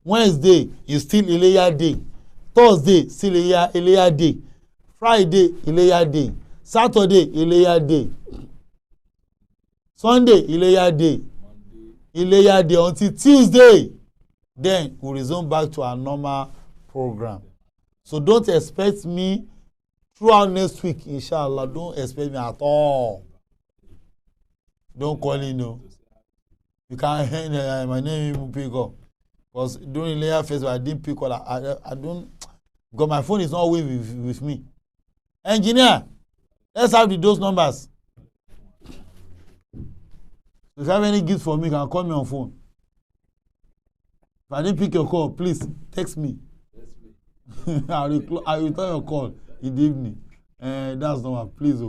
Wednesday is still Ileya day. Thursday, still Ileya day. Friday, Ileya day. Saturday, Ileya day. Sunday, Ileya day. Ileya day until Tuesday. Then we'll resume back to our normal program. So don't expect me throughout next week, inshallah. Don't expect me at all. Don't call in, no. You can't, my name will pick up. Because during Ileya festival, I didn't pick up. I don't, because my phone is not with me. Engineer, let's have those numbers. If you have any gifts for me, you can call me on phone. If I didn't pick your call, please text me. I'll return your call in the evening. That's not one. Please,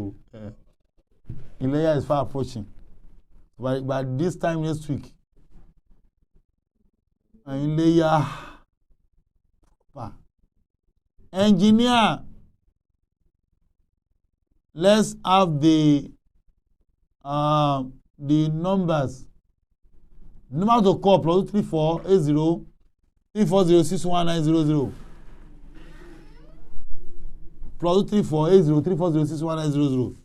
Ileya is far approaching. By this time next week, Ileya, engineer, let's have the numbers. Number to call +23480 3406190. +23480 3406190.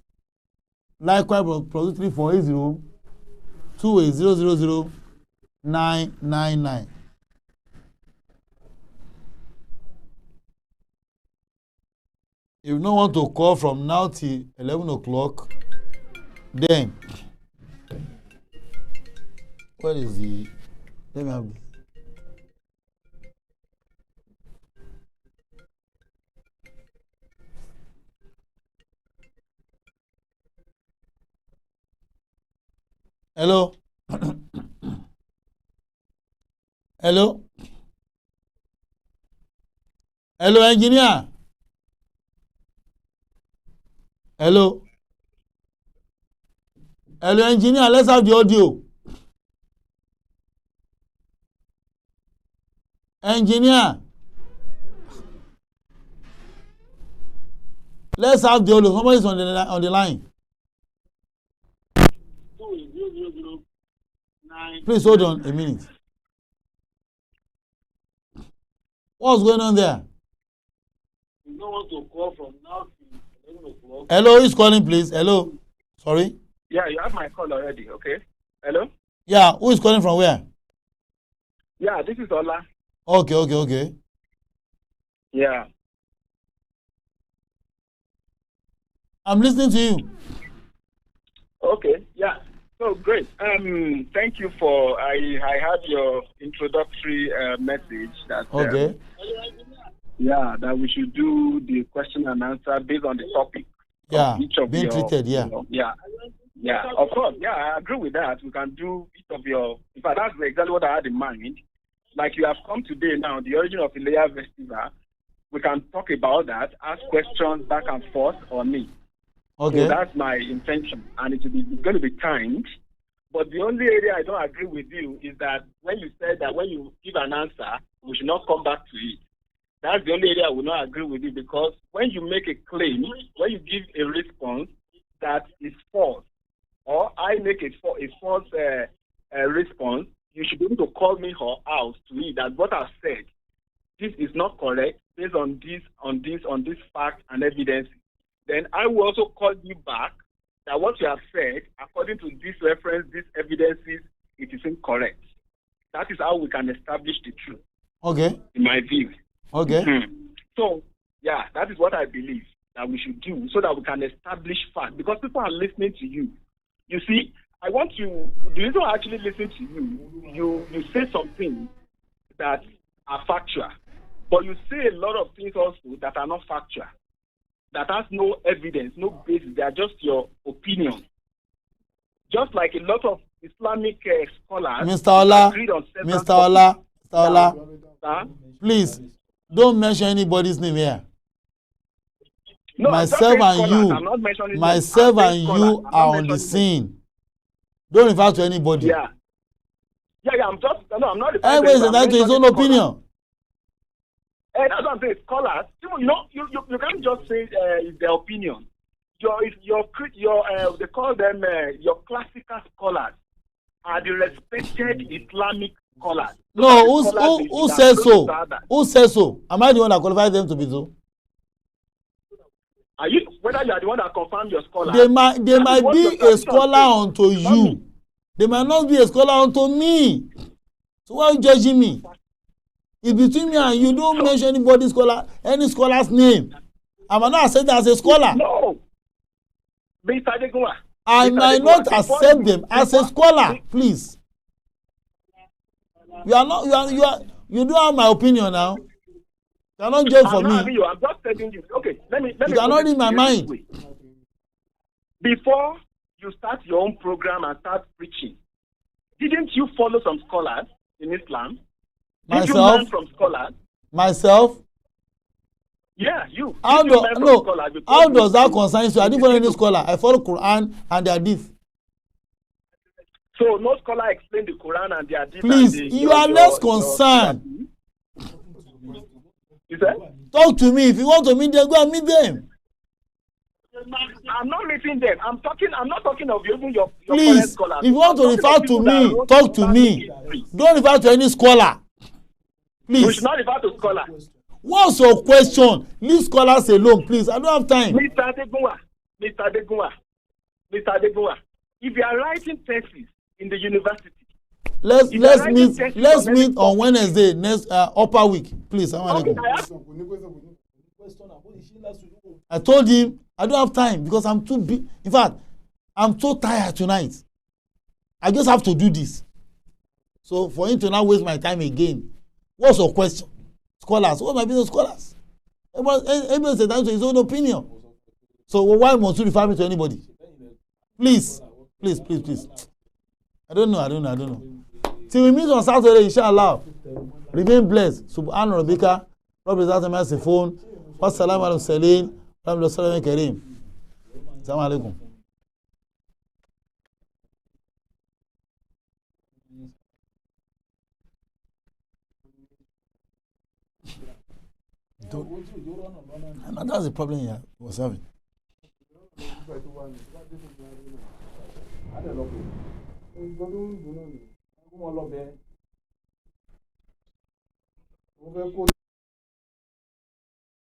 Likewise, +23480 28000 If you don't want to call from now till 11 o'clock, then what is the? Let me have this. Hello. Hello. Hello, engineer. Hello. Hello, engineer. Let's have the audio. Engineer. Let's have the audio. Somebody's on the line. Please hold on a minute. What's going on there? You don't want to call from now to 11 o'clock. Hello, who's calling, please? Hello. Sorry. Yeah, you have my call already. Okay. Hello. Yeah, who is calling from where? Yeah, this is Ola. Okay. Yeah. I'm listening to you. Okay. Yeah. So great. Thank you for. I had your introductory message that. Okay. Yeah, that we should do the question and answer based on the topic. Yeah. Each of Being your, treated. Yeah. You know, yeah. Of course. Yeah, I agree with that. We can do each of your. In fact, that's exactly what I had in mind. Like you have come today now, the origin of Ileya festival. We can talk about that. Ask questions back and forth on me. Okay. So that's my intention, and it's going to be timed. But the only area I don't agree with you is that when you said that when you give an answer, we should not come back to it. That's the only area I will not agree with you, because when you make a claim, when you give a response that is false, or I make a false response, you should be able to call me or out to it that what I've said, this is not correct based on this fact and evidence. Then I will also call you back that what you have said, according to this reference, these evidences, it is incorrect. That is how we can establish the truth. Okay. In my view. Okay. So, yeah, that is what I believe that we should do so that we can establish fact. Because people are listening to you. You see, the reason I actually listen to you say some things that are factual, but you say a lot of things also that are not factual, that has no evidence, no basis. They are just your opinion. Just like a lot of Islamic scholars agreed on several Mr. Ola, please don't mention anybody's name here. No, myself and you are on the scene. Don't refer to anybody. Yeah. I'm not. Everybody is entitled to his own opinion. That's what I'm saying. Scholars, you can't just say it's their opinion. They call them your classical scholars are the respected Islamic scholars. No, who says so? Who says so? Am I the one that qualifies them to be so? Are you? Whether you are the one that confirmed your scholar? They might be a scholar unto you. They might not be a scholar unto me. So why are you judging me? It's between me and you. Don't mention any scholar's name. I might not accept them as a scholar. No. Mr. ADEGUNWA. I might not accept them as a scholar, please. You don't have my opinion now. You cannot judge for me. I'm just telling you. Okay, let me. You cannot read my mind. Before you start your own program and start preaching, didn't you follow some scholars in Islam? Did you learn from scholars? Myself? Yeah, you. How You do learn from no? scholars because How does that you- concern you? I didn't follow any scholar. I follow Quran and the Hadith. So no scholar explain the Quran and the Hadith. Please, and the, you are less concerned. You said? Talk to me. If you want to meet them, go and meet them. I'm not meeting them. I'm not talking of even your current Please, scholars. if you want to I'm refer talking of to people that me, wrote talk to Islamic me. history. Don't refer to any scholar. We Please. should not refer to scholar. What's your question? Leave scholars alone, please. I don't have time. Mr. Adegunwa. If you are writing thesis in the university, Let's If you are writing meet. text Let's on meet any on Wednesday next upper week, please. okay, I told him I don't have time because I'm too big. In fact, I'm so tired tonight. I just have to do this. So for him to not waste my time again, what's your question? Scholars, what my business scholars? Everybody says that to his own opinion. So why must you refer me to anybody? Please. I don't know. Till we meet on Saturday, inshallah. Remain blessed. Subhana rabbika. Rabbil izzati amma yasifun. Wassalamu ala mursalin. Alhamdulillahi kareem. Assalamu alaikum. And that's the problem he was having.